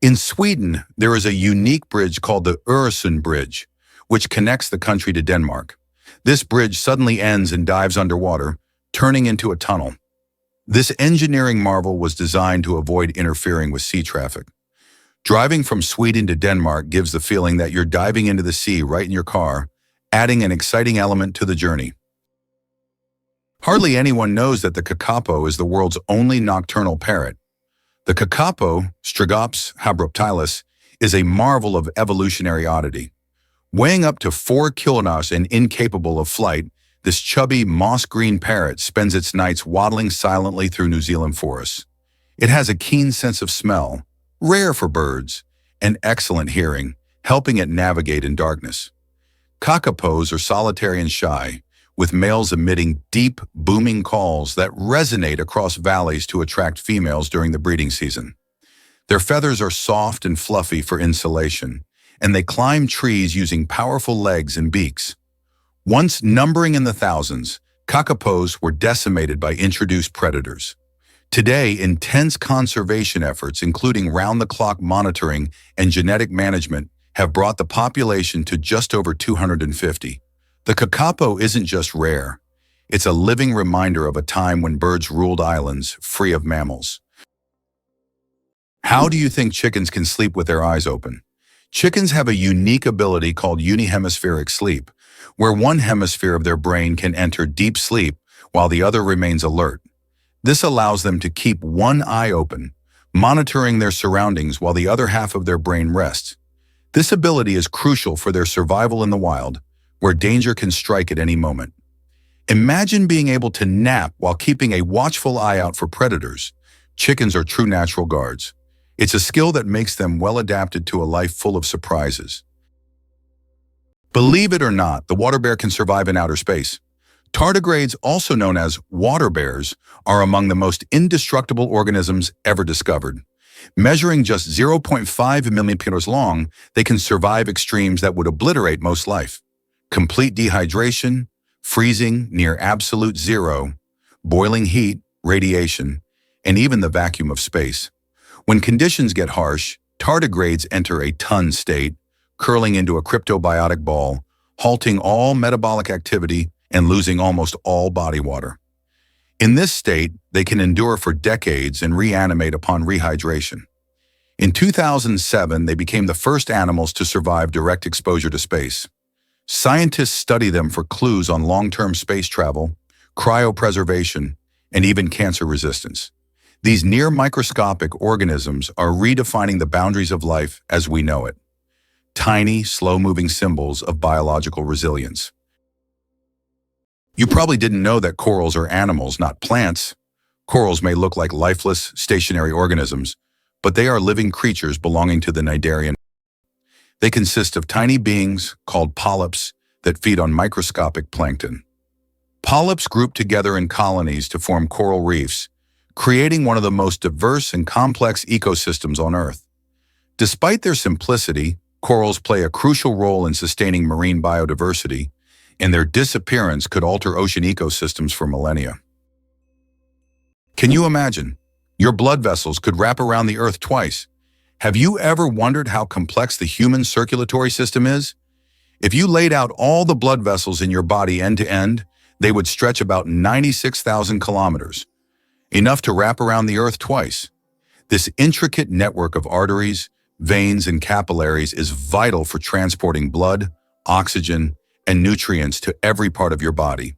In Sweden, there is a unique bridge called the Öresund Bridge, which connects the country to Denmark. This bridge suddenly ends and dives underwater, turning into a tunnel. This engineering marvel was designed to avoid interfering with sea traffic. Driving from Sweden to Denmark gives the feeling that you're diving into the sea right in your car, adding an exciting element to the journey. Hardly anyone knows that the kakapo is the world's only nocturnal parrot. The kakapo, Strigops habruptilis, is a marvel of evolutionary oddity. Weighing up to 4 kilograms and incapable of flight, this chubby, moss-green parrot spends its nights waddling silently through New Zealand forests. It has a keen sense of smell, rare for birds, and excellent hearing, helping it navigate in darkness. Kakapos are solitary and shy, with males emitting deep, booming calls that resonate across valleys to attract females during the breeding season. Their feathers are soft and fluffy for insulation, and they climb trees using powerful legs and beaks. Once numbering in the thousands, kakapos were decimated by introduced predators. Today, intense conservation efforts, including round-the-clock monitoring and genetic management, have brought the population to just over 250. The kakapo isn't just rare. It's a living reminder of a time when birds ruled islands free of mammals. How do you think chickens can sleep with their eyes open? Chickens have a unique ability called unihemispheric sleep, where one hemisphere of their brain can enter deep sleep while the other remains alert. This allows them to keep one eye open, monitoring their surroundings while the other half of their brain rests. This ability is crucial for their survival in the wild, where danger can strike at any moment. Imagine being able to nap while keeping a watchful eye out for predators. Chickens are true natural guards. It's a skill that makes them well adapted to a life full of surprises. Believe it or not, the water bear can survive in outer space. Tardigrades, also known as water bears, are among the most indestructible organisms ever discovered. Measuring just 0.5 millimeters long, they can survive extremes that would obliterate most life. Complete dehydration, freezing near absolute zero, boiling heat, radiation, and even the vacuum of space. When conditions get harsh, tardigrades enter a ton state, curling into a cryptobiotic ball, halting all metabolic activity and losing almost all body water. In this state, they can endure for decades and reanimate upon rehydration. In 2007, they became the first animals to survive direct exposure to space. Scientists study them for clues on long-term space travel, cryopreservation, and even cancer resistance. These near-microscopic organisms are redefining the boundaries of life as we know it. Tiny, slow-moving symbols of biological resilience. You probably didn't know that corals are animals, not plants. Corals may look like lifeless, stationary organisms, but they are living creatures belonging to the cnidarian. They consist of tiny beings called polyps that feed on microscopic plankton. Polyps group together in colonies to form coral reefs, creating one of the most diverse and complex ecosystems on Earth. Despite their simplicity, corals play a crucial role in sustaining marine biodiversity, and their disappearance could alter ocean ecosystems for millennia. Can you imagine? Your blood vessels could wrap around the Earth twice. Have you ever wondered how complex the human circulatory system is? If you laid out all the blood vessels in your body end to end, they would stretch about 96,000 kilometers, enough to wrap around the Earth twice. This intricate network of arteries, veins, and capillaries is vital for transporting blood, oxygen, and nutrients to every part of your body.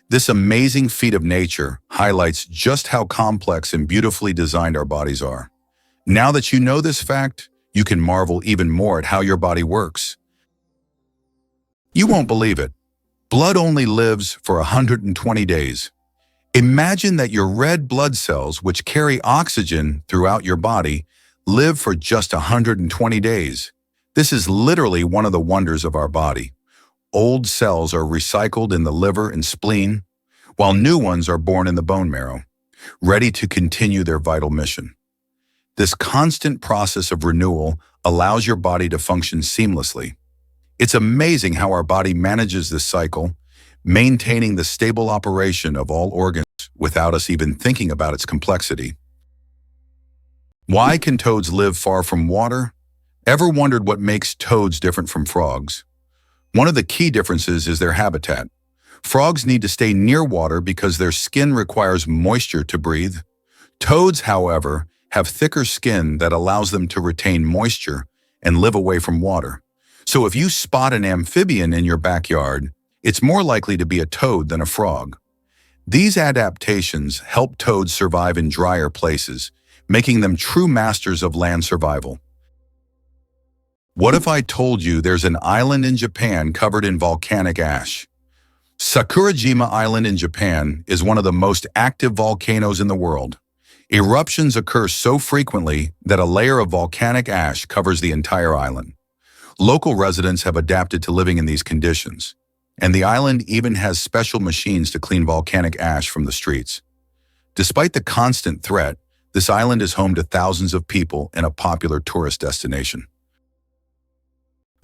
This amazing feat of nature highlights just how complex and beautifully designed our bodies are. Now that you know this fact, you can marvel even more at how your body works. You won't believe it. Blood only lives for 120 days. Imagine that your red blood cells, which carry oxygen throughout your body, live for just 120 days. This is literally one of the wonders of our body. Old cells are recycled in the liver and spleen, while new ones are born in the bone marrow, ready to continue their vital mission. This constant process of renewal allows your body to function seamlessly. It's amazing how our body manages this cycle, maintaining the stable operation of all organs without us even thinking about its complexity. Why can toads live far from water? Ever wondered what makes toads different from frogs? One of the key differences is their habitat. Frogs need to stay near water because their skin requires moisture to breathe. Toads, however, have thicker skin that allows them to retain moisture and live away from water. So if you spot an amphibian in your backyard, it's more likely to be a toad than a frog. These adaptations help toads survive in drier places, making them true masters of land survival. What if I told you there's an island in Japan covered in volcanic ash? Sakurajima Island in Japan is one of the most active volcanoes in the world. Eruptions occur so frequently that a layer of volcanic ash covers the entire island. Local residents have adapted to living in these conditions, and the island even has special machines to clean volcanic ash from the streets. Despite the constant threat, this island is home to thousands of people and a popular tourist destination.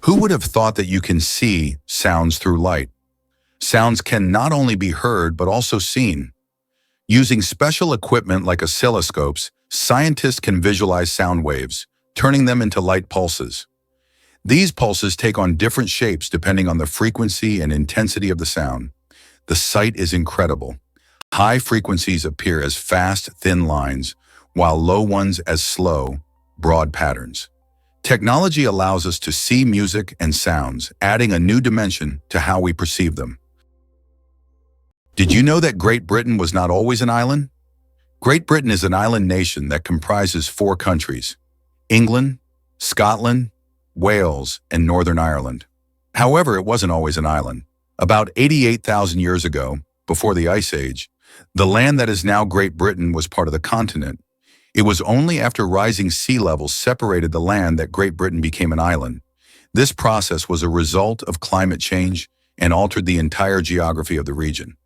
Who would have thought that you can see sounds through light? Sounds can not only be heard but also seen. Using special equipment like oscilloscopes, scientists can visualize sound waves, turning them into light pulses. These pulses take on different shapes depending on the frequency and intensity of the sound. The sight is incredible. High frequencies appear as fast, thin lines, while low ones as slow, broad patterns. Technology allows us to see music and sounds, adding a new dimension to how we perceive them. Did you know that Great Britain was not always an island? Great Britain is an island nation that comprises 4 countries: England, Scotland, Wales, and Northern Ireland. However, it wasn't always an island. About 88,000 years ago, before the Ice Age, the land that is now Great Britain was part of the continent. It was only after rising sea levels separated the land that Great Britain became an island. This process was a result of climate change and altered the entire geography of the region.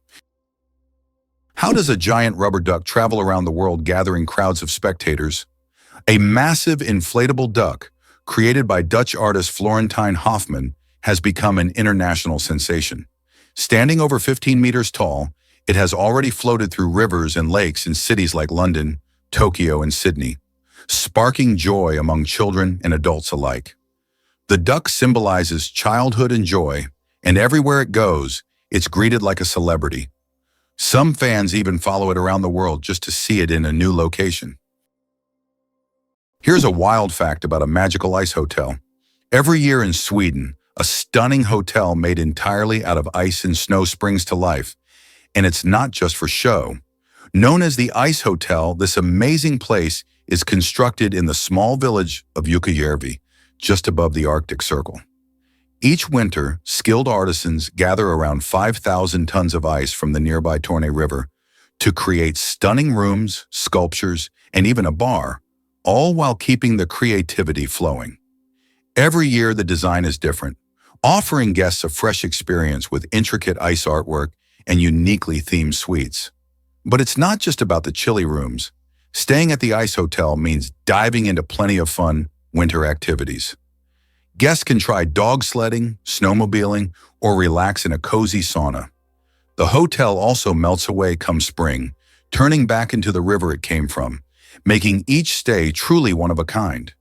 How does a giant rubber duck travel around the world gathering crowds of spectators? A massive inflatable duck, created by Dutch artist Florentine Hofmann, has become an international sensation. Standing over 15 meters tall, it has already floated through rivers and lakes in cities like London, Tokyo, and Sydney, sparking joy among children and adults alike. The duck symbolizes childhood and joy, and everywhere it goes, it's greeted like a celebrity. Some fans even follow it around the world just to see it in a new location. Here's a wild fact about a magical ice hotel. Every year in Sweden, a stunning hotel made entirely out of ice and snow springs to life, and it's not just for show. Known as the Ice Hotel, this amazing place is constructed in the small village of Jukkajärvi, just above the Arctic Circle. Each winter, skilled artisans gather around 5,000 tons of ice from the nearby Torne River to create stunning rooms, sculptures, and even a bar, all while keeping the creativity flowing. Every year, the design is different, offering guests a fresh experience with intricate ice artwork and uniquely themed suites. But it's not just about the chilly rooms. Staying at the Ice Hotel means diving into plenty of fun winter activities. Guests can try dog sledding, snowmobiling, or relax in a cozy sauna. The hotel also melts away come spring, turning back into the river it came from, making each stay truly one of a kind.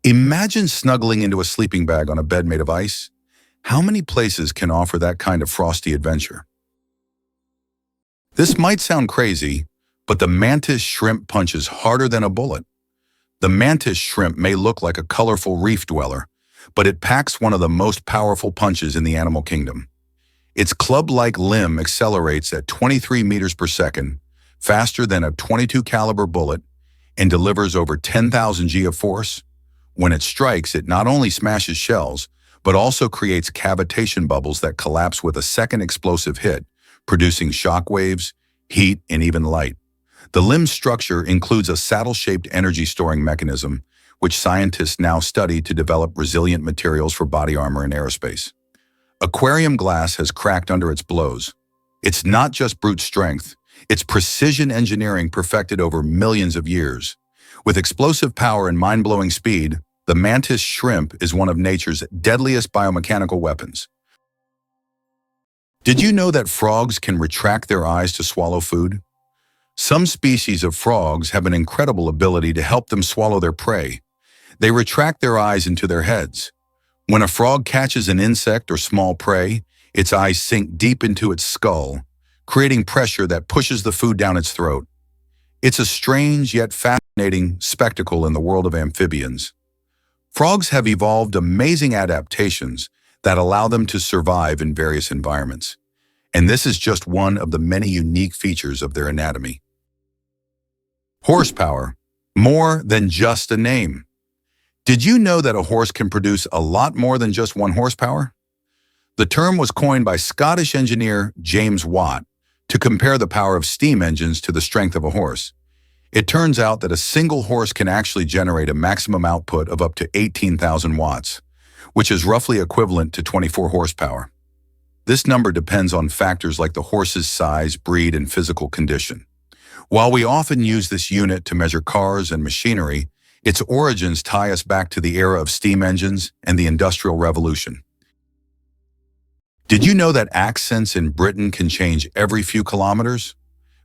Imagine snuggling into a sleeping bag on a bed made of ice. How many places can offer that kind of frosty adventure? This might sound crazy, but the mantis shrimp punches harder than a bullet. The mantis shrimp may look like a colorful reef dweller, but it packs one of the most powerful punches in the animal kingdom. Its club-like limb accelerates at 23 meters per second, faster than a .22 caliber bullet, and delivers over 10,000 G of force. When it strikes, it not only smashes shells, but also creates cavitation bubbles that collapse with a second explosive hit, producing shock waves, heat, and even light. The limb's structure includes a saddle-shaped energy-storing mechanism, which scientists now study to develop resilient materials for body armor and aerospace. Aquarium glass has cracked under its blows. It's not just brute strength, it's precision engineering perfected over millions of years. With explosive power and mind-blowing speed, the mantis shrimp is one of nature's deadliest biomechanical weapons. Did you know that frogs can retract their eyes to swallow food? Some species of frogs have an incredible ability to help them swallow their prey. They retract their eyes into their heads. When a frog catches an insect or small prey, its eyes sink deep into its skull, creating pressure that pushes the food down its throat. It's a strange yet fascinating spectacle in the world of amphibians. Frogs have evolved amazing adaptations that allow them to survive in various environments. And this is just one of the many unique features of their anatomy. Horsepower, more than just a name. Did you know that a horse can produce a lot more than just 1 horsepower? The term was coined by Scottish engineer James Watt to compare the power of steam engines to the strength of a horse. It turns out that a single horse can actually generate a maximum output of up to 18,000 watts, which is roughly equivalent to 24 horsepower. This number depends on factors like the horse's size, breed, and physical condition. While we often use this unit to measure cars and machinery, its origins tie us back to the era of steam engines and the Industrial Revolution. Did you know that accents in Britain can change every few kilometers?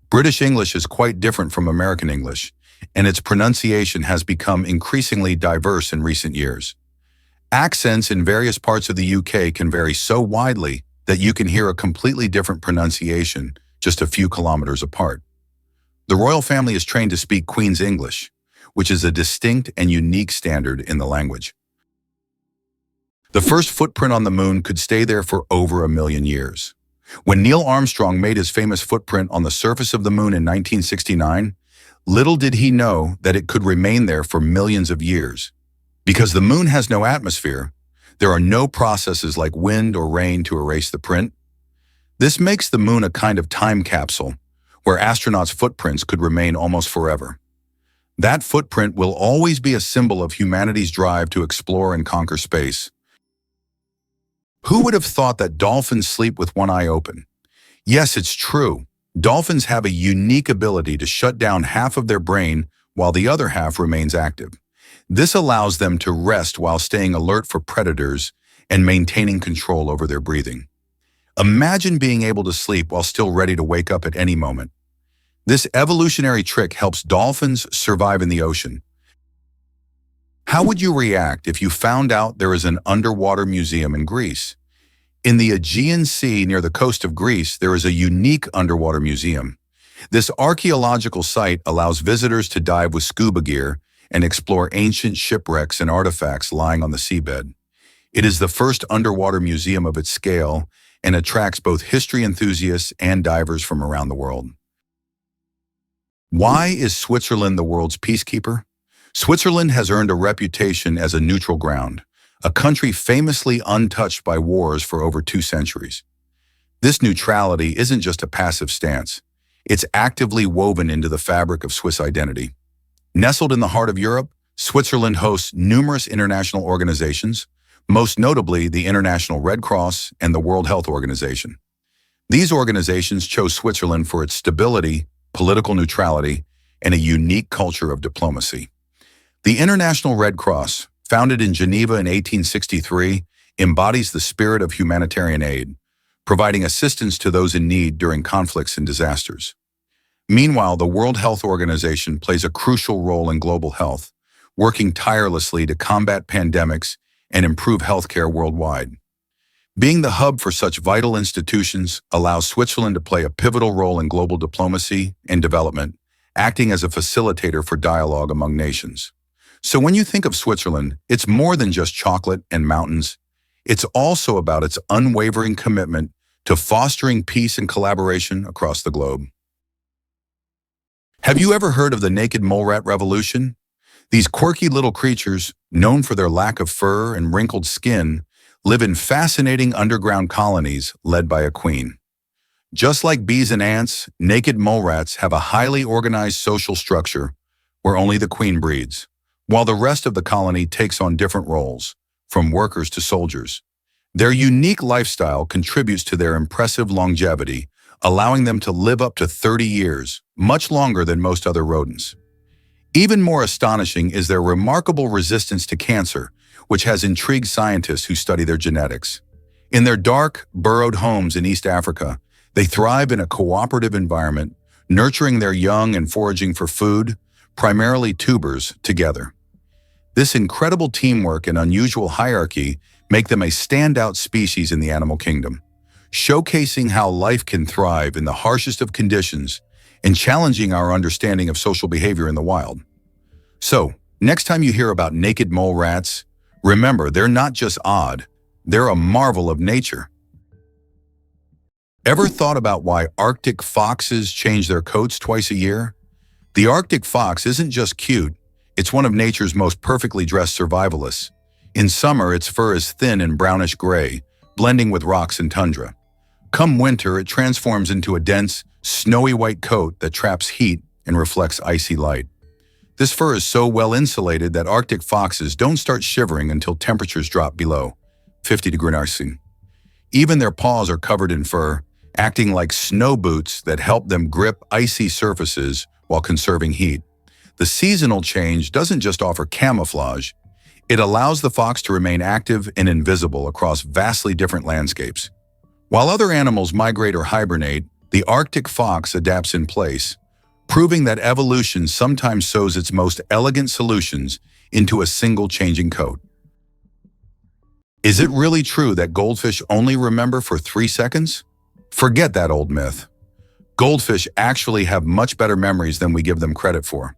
British English is quite different from American English, and its pronunciation has become increasingly diverse in recent years. Accents in various parts of the UK can vary so widely that you can hear a completely different pronunciation just a few kilometers apart. The royal family is trained to speak Queen's English, which is a distinct and unique standard in the language. The first footprint on the moon could stay there for over 1 million years. When Neil Armstrong made his famous footprint on the surface of the moon in 1969, little did he know that it could remain there for millions of years. Because the moon has no atmosphere, there are no processes like wind or rain to erase the print. This makes the moon a kind of time capsule, where astronauts' footprints could remain almost forever. That footprint will always be a symbol of humanity's drive to explore and conquer space. Who would have thought that dolphins sleep with one eye open? Yes, it's true. Dolphins have a unique ability to shut down half of their brain while the other half remains active. This allows them to rest while staying alert for predators and maintaining control over their breathing. Imagine being able to sleep while still ready to wake up at any moment. This evolutionary trick helps dolphins survive in the ocean. How would you react if you found out there is an underwater museum in Greece? In the Aegean Sea near the coast of Greece, there is a unique underwater museum. This archaeological site allows visitors to dive with scuba gear and explore ancient shipwrecks and artifacts lying on the seabed. It is the first underwater museum of its scale and attracts both history enthusiasts and divers from around the world. Why is Switzerland the world's peacekeeper? Switzerland has earned a reputation as a neutral ground, a country famously untouched by wars for over 2 centuries. This neutrality isn't just a passive stance. It's actively woven into the fabric of Swiss identity. Nestled in the heart of Europe, Switzerland hosts numerous international organizations, most notably the International Red Cross and the World Health Organization. These organizations chose Switzerland for its stability, political neutrality, and a unique culture of diplomacy. The International Red Cross, founded in Geneva in 1863, embodies the spirit of humanitarian aid, providing assistance to those in need during conflicts and disasters. Meanwhile, the World Health Organization plays a crucial role in global health, working tirelessly to combat pandemics and improve healthcare worldwide. Being the hub for such vital institutions allows Switzerland to play a pivotal role in global diplomacy and development, acting as a facilitator for dialogue among nations. So when you think of Switzerland, it's more than just chocolate and mountains. It's also about its unwavering commitment to fostering peace and collaboration across the globe. Have you ever heard of the naked mole rat revolution? These quirky little creatures, known for their lack of fur and wrinkled skin, live in fascinating underground colonies led by a queen. Just like bees and ants, naked mole rats have a highly organized social structure where only the queen breeds, while the rest of the colony takes on different roles, from workers to soldiers. Their unique lifestyle contributes to their impressive longevity, allowing them to live up to 30 years, much longer than most other rodents. Even more astonishing is their remarkable resistance to cancer, which has intrigued scientists who study their genetics. In their dark, burrowed homes in East Africa, they thrive in a cooperative environment, nurturing their young and foraging for food, primarily tubers, together. This incredible teamwork and unusual hierarchy make them a standout species in the animal kingdom, showcasing how life can thrive in the harshest of conditions and challenging our understanding of social behavior in the wild. So, next time you hear about naked mole rats, remember they're not just odd, they're a marvel of nature. Ever thought about why Arctic foxes change their coats twice a year? The Arctic fox isn't just cute, it's one of nature's most perfectly dressed survivalists. In summer, its fur is thin and brownish gray, blending with rocks and tundra. Come winter, it transforms into a dense, snowy white coat that traps heat and reflects icy light. This fur is so well insulated that Arctic foxes don't start shivering until temperatures drop below 50 degrees Celsius. Even their paws are covered in fur, acting like snow boots that help them grip icy surfaces while conserving heat. The seasonal change doesn't just offer camouflage, it allows the fox to remain active and invisible across vastly different landscapes. While other animals migrate or hibernate, the Arctic fox adapts in place, proving that evolution sometimes sews its most elegant solutions into a single changing coat. Is it really true that goldfish only remember for 3 seconds? Forget that old myth. Goldfish actually have much better memories than we give them credit for.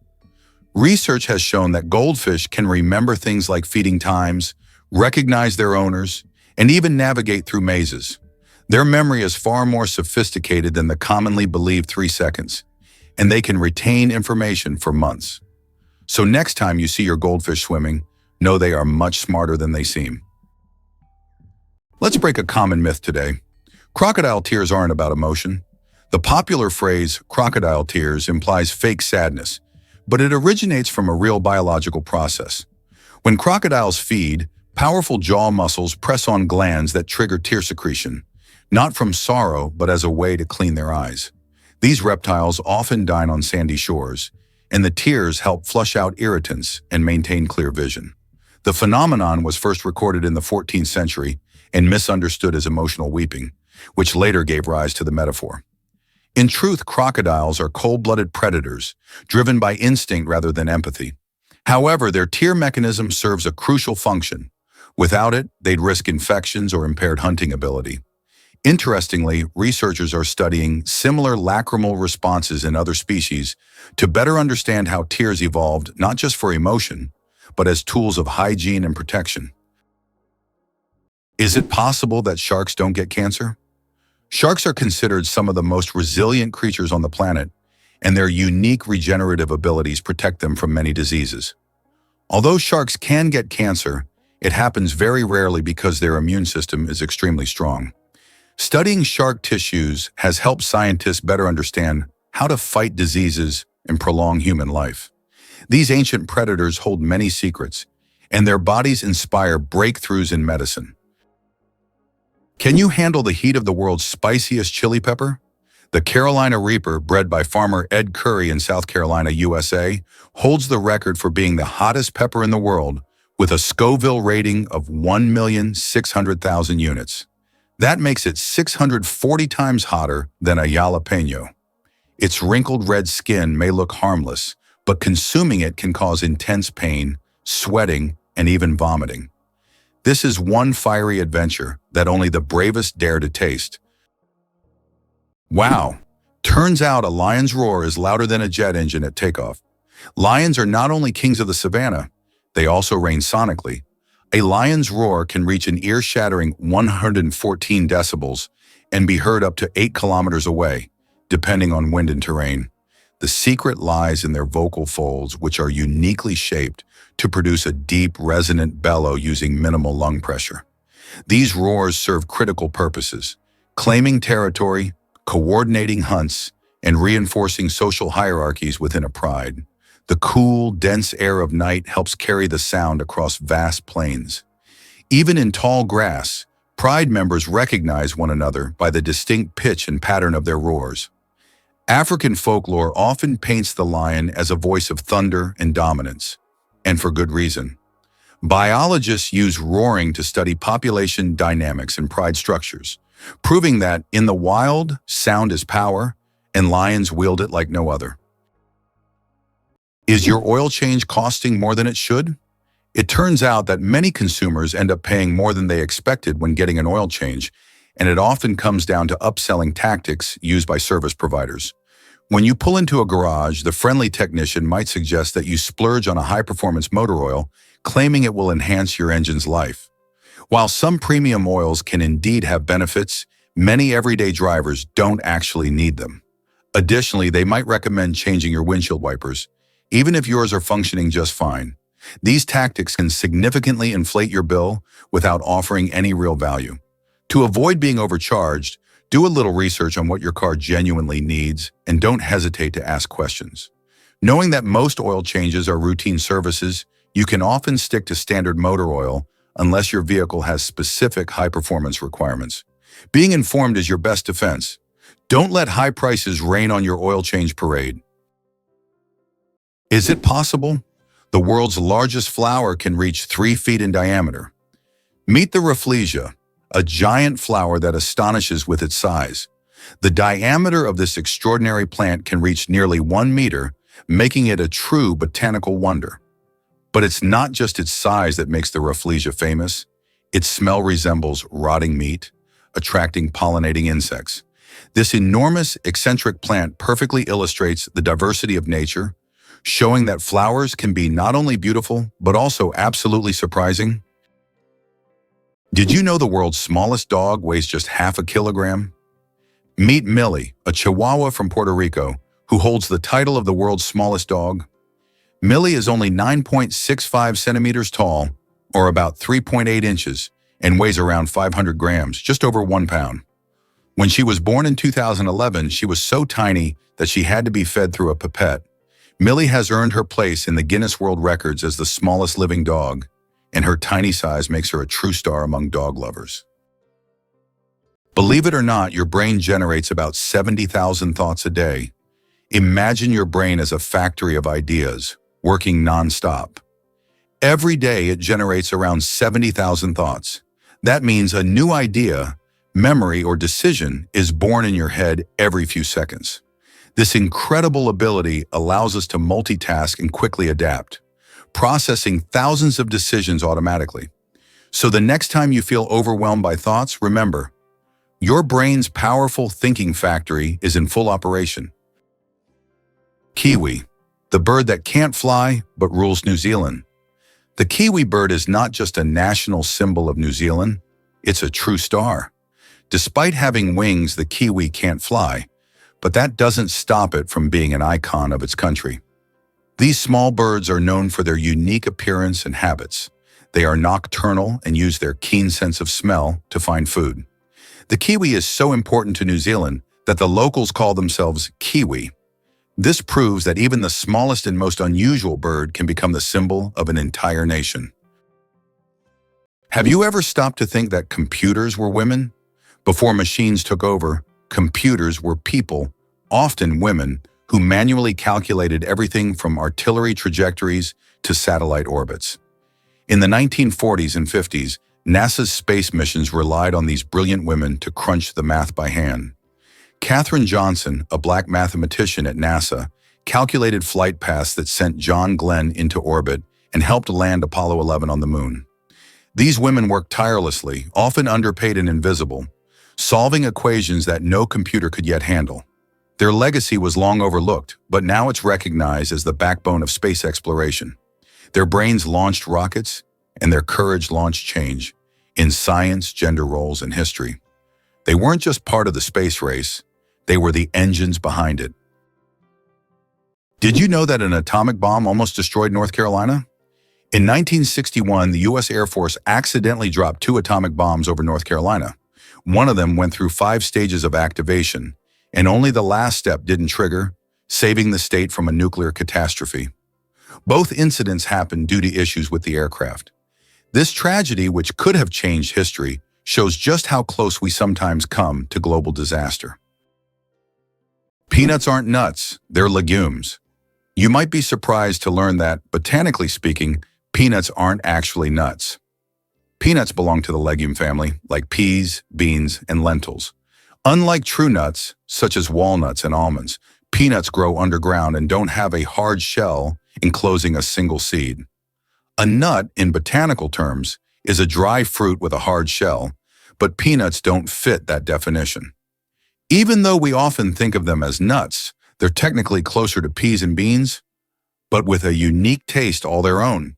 Research has shown that goldfish can remember things like feeding times, recognize their owners, and even navigate through mazes. Their memory is far more sophisticated than the commonly believed 3 seconds, and they can retain information for months. So next time you see your goldfish swimming, know they are much smarter than they seem. Let's break a common myth today. Crocodile tears aren't about emotion. The popular phrase, crocodile tears, implies fake sadness, but it originates from a real biological process. When crocodiles feed, powerful jaw muscles press on glands that trigger tear secretion, not from sorrow, but as a way to clean their eyes. These reptiles often dine on sandy shores, and the tears help flush out irritants and maintain clear vision. The phenomenon was first recorded in the 14th century and misunderstood as emotional weeping, which later gave rise to the metaphor. In truth, crocodiles are cold-blooded predators, driven by instinct rather than empathy. However, their tear mechanism serves a crucial function. Without it, they'd risk infections or impaired hunting ability. Interestingly, researchers are studying similar lacrimal responses in other species to better understand how tears evolved not just for emotion, but as tools of hygiene and protection. Is it possible that sharks don't get cancer? Sharks are considered some of the most resilient creatures on the planet, and their unique regenerative abilities protect them from many diseases. Although sharks can get cancer, it happens very rarely because their immune system is extremely strong. Studying shark tissues has helped scientists better understand how to fight diseases and prolong human life. These ancient predators hold many secrets, and their bodies inspire breakthroughs in medicine. Can you handle the heat of the world's spiciest chili pepper? The Carolina Reaper, bred by farmer Ed Curry in South Carolina, USA, holds the record for being the hottest pepper in the world with a Scoville rating of 1,600,000 units. That makes it 640 times hotter than a jalapeno. Its wrinkled red skin may look harmless, but consuming it can cause intense pain, sweating, and even vomiting. This is one fiery adventure that only the bravest dare to taste. Wow! Turns out a lion's roar is louder than a jet engine at takeoff. Lions are not only kings of the savannah, they also reign sonically. A lion's roar can reach an ear-shattering 114 decibels and be heard up to 8 kilometers away, depending on wind and terrain. The secret lies in their vocal folds, which are uniquely shaped to produce a deep, resonant bellow using minimal lung pressure. These roars serve critical purposes: claiming territory, coordinating hunts, and reinforcing social hierarchies within a pride. The cool, dense air of night helps carry the sound across vast plains. Even in tall grass, pride members recognize one another by the distinct pitch and pattern of their roars. African folklore often paints the lion as a voice of thunder and dominance, and for good reason. Biologists use roaring to study population dynamics and pride structures, proving that in the wild, sound is power, and lions wield it like no other. Is your oil change costing more than it should? It turns out that many consumers end up paying more than they expected when getting an oil change, and it often comes down to upselling tactics used by service providers. When you pull into a garage, the friendly technician might suggest that you splurge on a high-performance motor oil, claiming it will enhance your engine's life. While some premium oils can indeed have benefits, many everyday drivers don't actually need them. Additionally, they might recommend changing your windshield wipers, even if yours are functioning just fine. These tactics can significantly inflate your bill without offering any real value. To avoid being overcharged, do a little research on what your car genuinely needs and don't hesitate to ask questions. Knowing that most oil changes are routine services, you can often stick to standard motor oil unless your vehicle has specific high-performance requirements. Being informed is your best defense. Don't let high prices rain on your oil change parade. Is it possible? The world's largest flower can reach 3 feet in diameter. Meet the Rafflesia, a giant flower that astonishes with its size. The diameter of this extraordinary plant can reach nearly 1 meter, making it a true botanical wonder. But it's not just its size that makes the Rafflesia famous. Its smell resembles rotting meat, attracting pollinating insects. This enormous, eccentric plant perfectly illustrates the diversity of nature, showing that flowers can be not only beautiful, but also absolutely surprising. Did you know the world's smallest dog weighs just half a kilogram? Meet Millie, a Chihuahua from Puerto Rico, who holds the title of the world's smallest dog. Millie is only 9.65 centimeters tall, or about 3.8 inches, and weighs around 500 grams, just over 1 pound. When she was born in 2011, she was so tiny that she had to be fed through a pipette, Millie has earned her place in the Guinness World Records as the smallest living dog, and her tiny size makes her a true star among dog lovers. Believe it or not, your brain generates about 70,000 thoughts a day. Imagine your brain as a factory of ideas, working nonstop. Every day it generates around 70,000 thoughts. That means a new idea, memory, or decision is born in your head every few seconds. This incredible ability allows us to multitask and quickly adapt, processing thousands of decisions automatically. So the next time you feel overwhelmed by thoughts, remember, your brain's powerful thinking factory is in full operation. Kiwi, the bird that can't fly but rules New Zealand. The kiwi bird is not just a national symbol of New Zealand, it's a true star. Despite having wings, the kiwi can't fly, but that doesn't stop it from being an icon of its country. These small birds are known for their unique appearance and habits. They are nocturnal and use their keen sense of smell to find food. The kiwi is so important to New Zealand that the locals call themselves Kiwi. This proves that even the smallest and most unusual bird can become the symbol of an entire nation. Have you ever stopped to think that computers were women? Before machines took over, computers were people, often women, who manually calculated everything from artillery trajectories to satellite orbits. In the 1940s and 50s, NASA's space missions relied on these brilliant women to crunch the math by hand. Katherine Johnson, a black mathematician at NASA, calculated flight paths that sent John Glenn into orbit and helped land Apollo 11 on the moon. These women worked tirelessly, often underpaid and invisible, solving equations that no computer could yet handle. Their legacy was long overlooked, but now it's recognized as the backbone of space exploration. Their brains launched rockets, and their courage launched change in science, gender roles, and history. They weren't just part of the space race, they were the engines behind it. Did you know that an atomic bomb almost destroyed North Carolina? In 1961, the U.S. Air Force accidentally dropped 2 atomic bombs over North Carolina. One of them went through 5 stages of activation, and only the last step didn't trigger, saving the state from a nuclear catastrophe. Both incidents happened due to issues with the aircraft. This tragedy, which could have changed history, shows just how close we sometimes come to global disaster. Peanuts aren't nuts, they're legumes. You might be surprised to learn that, botanically speaking, peanuts aren't actually nuts. Peanuts belong to the legume family, like peas, beans, and lentils. Unlike true nuts, such as walnuts and almonds, peanuts grow underground and don't have a hard shell enclosing a single seed. A nut, in botanical terms, is a dry fruit with a hard shell, but peanuts don't fit that definition. Even though we often think of them as nuts, they're technically closer to peas and beans, but with a unique taste all their own.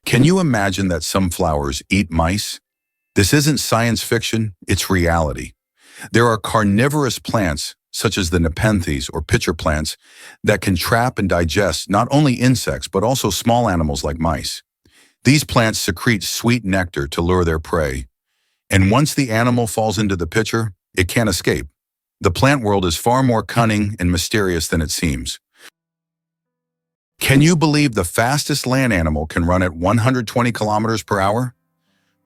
Can you imagine that some flowers eat mice? This isn't science fiction, it's reality. There are carnivorous plants, such as the nepenthes or pitcher plants, that can trap and digest not only insects but also small animals like mice. These plants secrete sweet nectar to lure their prey, and once the animal falls into the pitcher, it can't escape. The plant world is far more cunning and mysterious than it seems. Can you believe the fastest land animal can run at 120 kilometers per hour?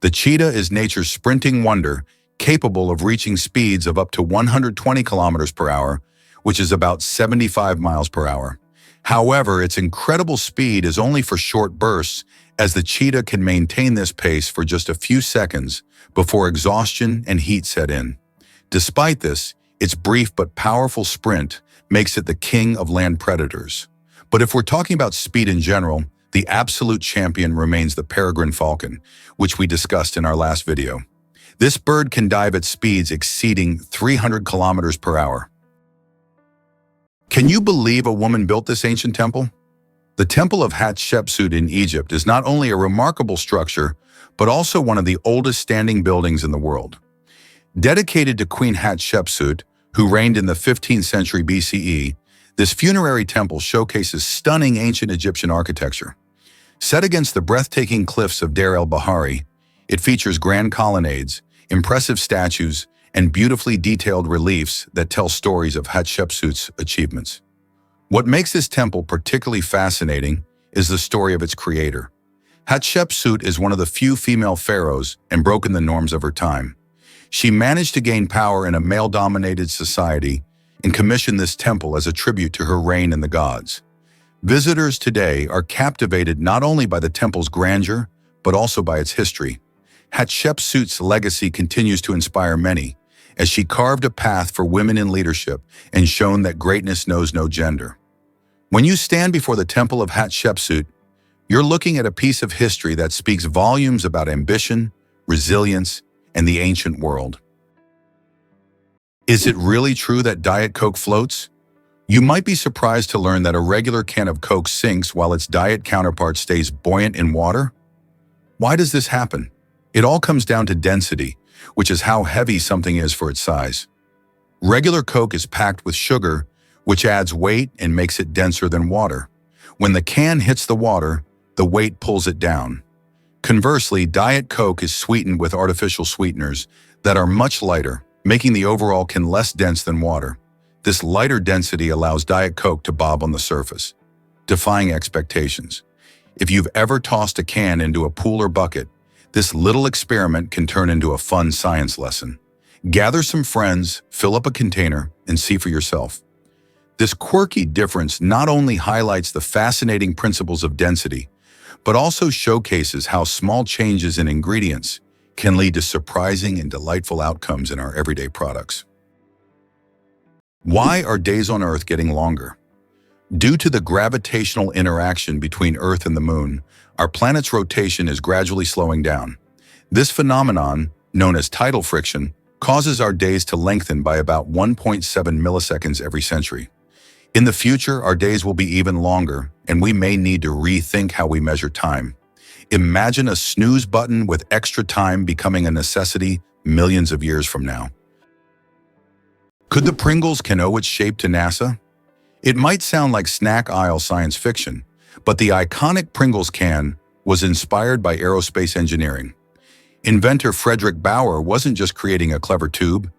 The cheetah is nature's sprinting wonder, capable of reaching speeds of up to 120 kilometers per hour, which is about 75 miles per hour. However, its incredible speed is only for short bursts, as the cheetah can maintain this pace for just a few seconds before exhaustion and heat set in. Despite this, its brief but powerful sprint makes it the king of land predators. But if we're talking about speed in general, the absolute champion remains the peregrine falcon, which we discussed in our last video. This bird can dive at speeds exceeding 300 kilometers per hour. Can you believe a woman built this ancient temple? The Temple of Hatshepsut in Egypt is not only a remarkable structure, but also one of the oldest standing buildings in the world. Dedicated to Queen Hatshepsut, who reigned in the 15th century BCE, this funerary temple showcases stunning ancient Egyptian architecture. Set against the breathtaking cliffs of Deir el-Bahari, it features grand colonnades, impressive statues, and beautifully detailed reliefs that tell stories of Hatshepsut's achievements. What makes this temple particularly fascinating is the story of its creator. Hatshepsut is one of the few female pharaohs and broken the norms of her time. She managed to gain power in a male-dominated society and commissioned this temple as a tribute to her reign in the gods. Visitors today are captivated not only by the temple's grandeur, but also by its history. Hatshepsut's legacy continues to inspire many, as she carved a path for women in leadership and shown that greatness knows no gender. When you stand before the temple of Hatshepsut, you're looking at a piece of history that speaks volumes about ambition, resilience, and the ancient world. Is it really true that Diet Coke floats? You might be surprised to learn that a regular can of Coke sinks while its diet counterpart stays buoyant in water. Why does this happen? It all comes down to density, which is how heavy something is for its size. Regular Coke is packed with sugar, which adds weight and makes it denser than water. When the can hits the water, the weight pulls it down. Conversely, Diet Coke is sweetened with artificial sweeteners that are much lighter, making the overall can less dense than water. This lighter density allows Diet Coke to bob on the surface, defying expectations. If you've ever tossed a can into a pool or bucket, this little experiment can turn into a fun science lesson. Gather some friends, fill up a container, and see for yourself. This quirky difference not only highlights the fascinating principles of density, but also showcases how small changes in ingredients can lead to surprising and delightful outcomes in our everyday products. Why are days on Earth getting longer? Due to the gravitational interaction between Earth and the Moon, our planet's rotation is gradually slowing down. This phenomenon, known as tidal friction, causes our days to lengthen by about 1.7 milliseconds every century. In the future, our days will be even longer, and we may need to rethink how we measure time. Imagine a snooze button with extra time becoming a necessity millions of years from now. Could the Pringles can owe its shape to NASA? It might sound like snack aisle science fiction, but the iconic Pringles can was inspired by aerospace engineering. Inventor Frederick Bauer wasn't just creating a clever tube,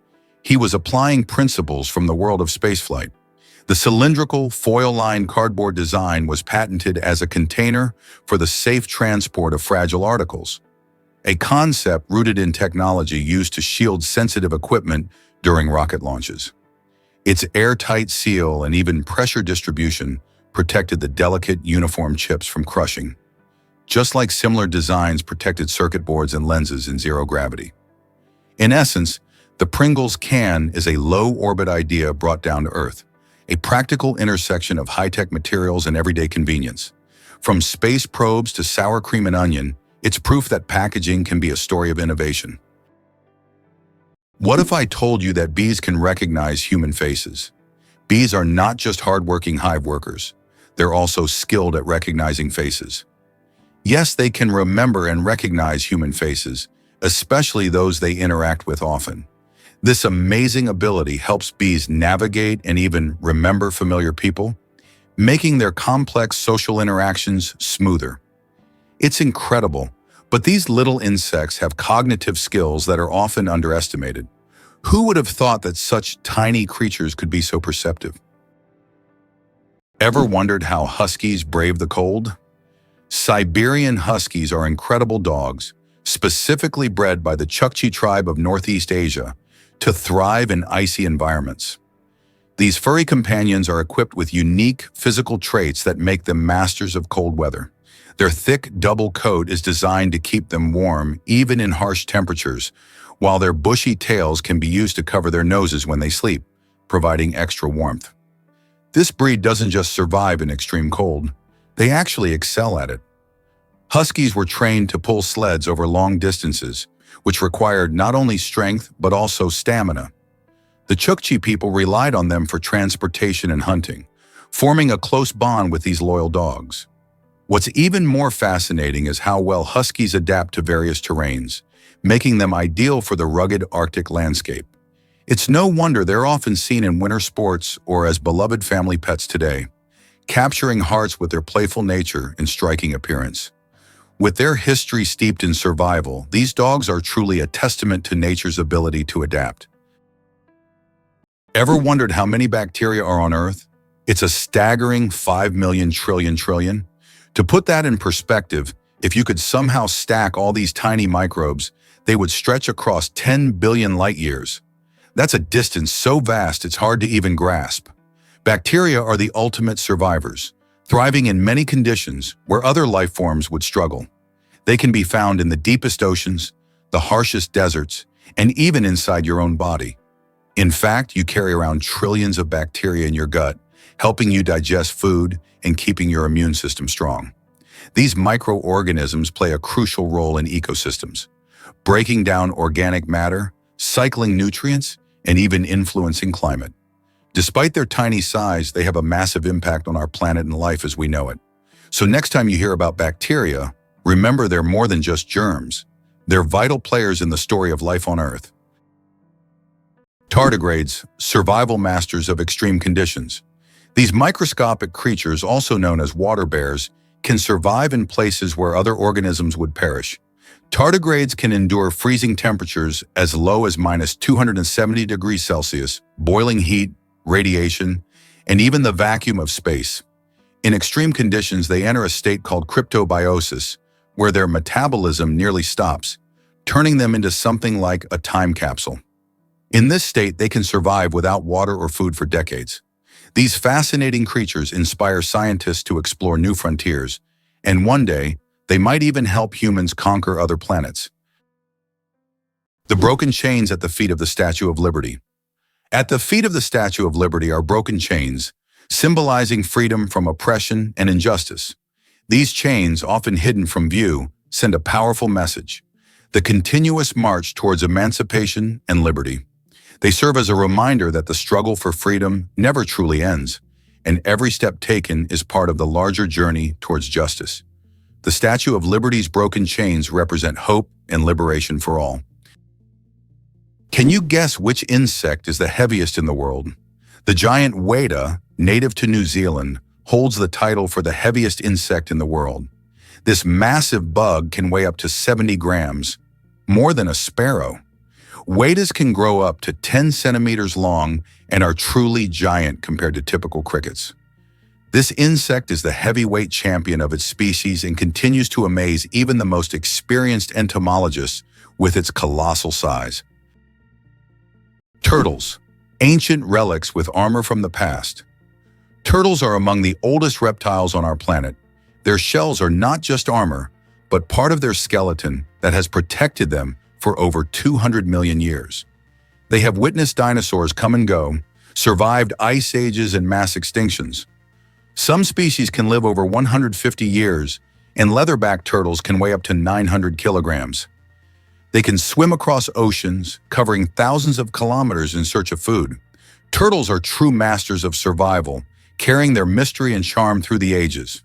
he was applying principles from the world of spaceflight. The cylindrical, foil-lined cardboard design was patented as a container for the safe transport of fragile articles, a concept rooted in technology used to shield sensitive equipment during rocket launches. Its airtight seal and even pressure distribution protected the delicate, uniform chips from crushing, just like similar designs protected circuit boards and lenses in zero gravity. In essence, the Pringles can is a low-orbit idea brought down to Earth, a practical intersection of high-tech materials and everyday convenience. From space probes to sour cream and onion, it's proof that packaging can be a story of innovation. What if I told you that bees can recognize human faces? Bees are not just hardworking hive workers. They're also skilled at recognizing faces. Yes, they can remember and recognize human faces, especially those they interact with often. This amazing ability helps bees navigate and even remember familiar people, making their complex social interactions smoother. It's incredible, but these little insects have cognitive skills that are often underestimated. Who would have thought that such tiny creatures could be so perceptive? Ever wondered how huskies brave the cold? Siberian huskies are incredible dogs, specifically bred by the Chukchi tribe of Northeast Asia, to thrive in icy environments. These furry companions are equipped with unique physical traits that make them masters of cold weather. Their thick double coat is designed to keep them warm even in harsh temperatures, while their bushy tails can be used to cover their noses when they sleep, providing extra warmth. This breed doesn't just survive in extreme cold, they actually excel at it. Huskies were trained to pull sleds over long distances, which required not only strength but also stamina. The Chukchi people relied on them for transportation and hunting, forming a close bond with these loyal dogs. What's even more fascinating is how well huskies adapt to various terrains, making them ideal for the rugged Arctic landscape. It's no wonder they're often seen in winter sports or as beloved family pets today, capturing hearts with their playful nature and striking appearance. With their history steeped in survival, these dogs are truly a testament to nature's ability to adapt. Ever wondered how many bacteria are on Earth? It's a staggering 5 million trillion trillion. To put that in perspective, if you could somehow stack all these tiny microbes, they would stretch across 10 billion light years. That's a distance so vast it's hard to even grasp. Bacteria are the ultimate survivors, thriving in many conditions where other life forms would struggle. They can be found in the deepest oceans, the harshest deserts, and even inside your own body. In fact, you carry around trillions of bacteria in your gut, helping you digest food and keeping your immune system strong. These microorganisms play a crucial role in ecosystems, breaking down organic matter, cycling nutrients, and even influencing climate. Despite their tiny size, they have a massive impact on our planet and life as we know it. So next time you hear about bacteria, remember they're more than just germs. They're vital players in the story of life on Earth. Tardigrades, survival masters of extreme conditions. These microscopic creatures, also known as water bears, can survive in places where other organisms would perish. Tardigrades can endure freezing temperatures as low as -270 degrees Celsius, boiling heat, radiation, and even the vacuum of space. In extreme conditions, they enter a state called cryptobiosis, where their metabolism nearly stops, turning them into something like a time capsule. In this state, they can survive without water or food for decades. These fascinating creatures inspire scientists to explore new frontiers, and one day, they might even help humans conquer other planets. The broken chains at the feet of the Statue of Liberty. At the feet of the Statue of Liberty are broken chains, symbolizing freedom from oppression and injustice. These chains, often hidden from view, send a powerful message: the continuous march towards emancipation and liberty. They serve as a reminder that the struggle for freedom never truly ends, and every step taken is part of the larger journey towards justice. The Statue of Liberty's broken chains represent hope and liberation for all. Can you guess which insect is the heaviest in the world? The giant weta, native to New Zealand, holds the title for the heaviest insect in the world. This massive bug can weigh up to 70 grams, more than a sparrow. Wetas can grow up to 10 centimeters long and are truly giant compared to typical crickets. This insect is the heavyweight champion of its species and continues to amaze even the most experienced entomologists with its colossal size. Turtles, ancient relics with armor from the past. Turtles are among the oldest reptiles on our planet. Their shells are not just armor, but part of their skeleton that has protected them for over 200 million years. They have witnessed dinosaurs come and go, survived ice ages and mass extinctions. Some species can live over 150 years, and leatherback turtles can weigh up to 900 kilograms. They can swim across oceans, covering thousands of kilometers in search of food. Turtles are true masters of survival, carrying their mystery and charm through the ages.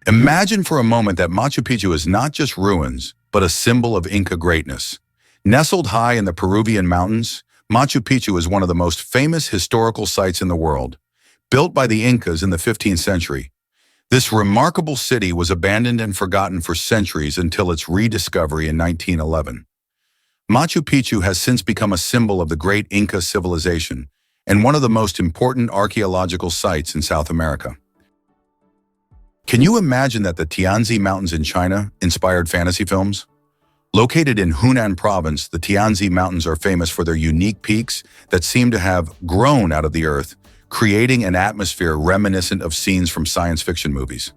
Imagine for a moment that Machu Picchu is not just ruins, but a symbol of Inca greatness. Nestled high in the Peruvian mountains, Machu Picchu is one of the most famous historical sites in the world. Built by the Incas in the 15th century, this remarkable city was abandoned and forgotten for centuries until its rediscovery in 1911. Machu Picchu has since become a symbol of the great Inca civilization and one of the most important archaeological sites in South America. Can you imagine that the Tianzi Mountains in China inspired fantasy films? Located in Hunan province, the Tianzi Mountains are famous for their unique peaks that seem to have grown out of the earth, creating an atmosphere reminiscent of scenes from science fiction movies.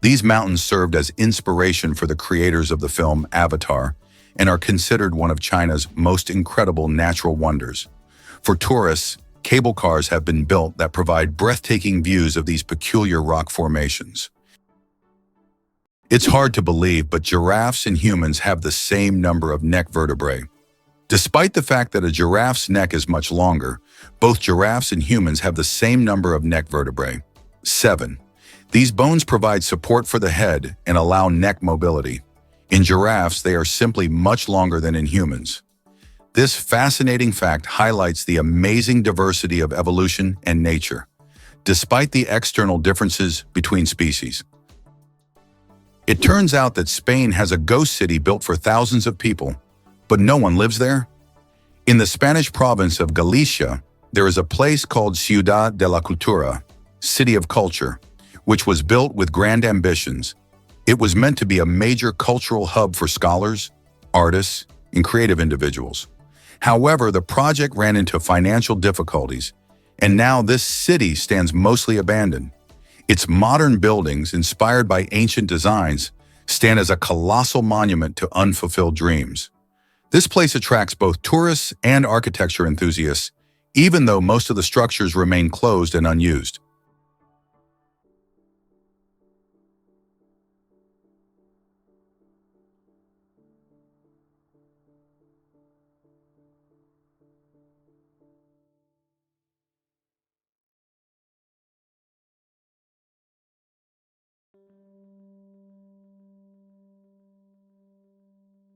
These mountains served as inspiration for the creators of the film Avatar and are considered one of China's most incredible natural wonders. For tourists, cable cars have been built that provide breathtaking views of these peculiar rock formations. It's hard to believe, but giraffes and humans have the same number of neck vertebrae. Despite the fact that a giraffe's neck is much longer, both giraffes and humans have the same number of neck vertebrae, 7. These bones provide support for the head and allow neck mobility. In giraffes, they are simply much longer than in humans. This fascinating fact highlights the amazing diversity of evolution and nature, despite the external differences between species. It turns out that Spain has a ghost city built for thousands of people, but no one lives there. In the Spanish province of Galicia, There is a place called Ciudad de la Cultura, City of Culture, which was built with grand ambitions. It was meant to be a major cultural hub for scholars, artists, and creative individuals. However, the project ran into financial difficulties, and now this city stands mostly abandoned. Its modern buildings, inspired by ancient designs, stand as a colossal monument to unfulfilled dreams. This place attracts both tourists and architecture enthusiasts, even though most of the structures remain closed and unused.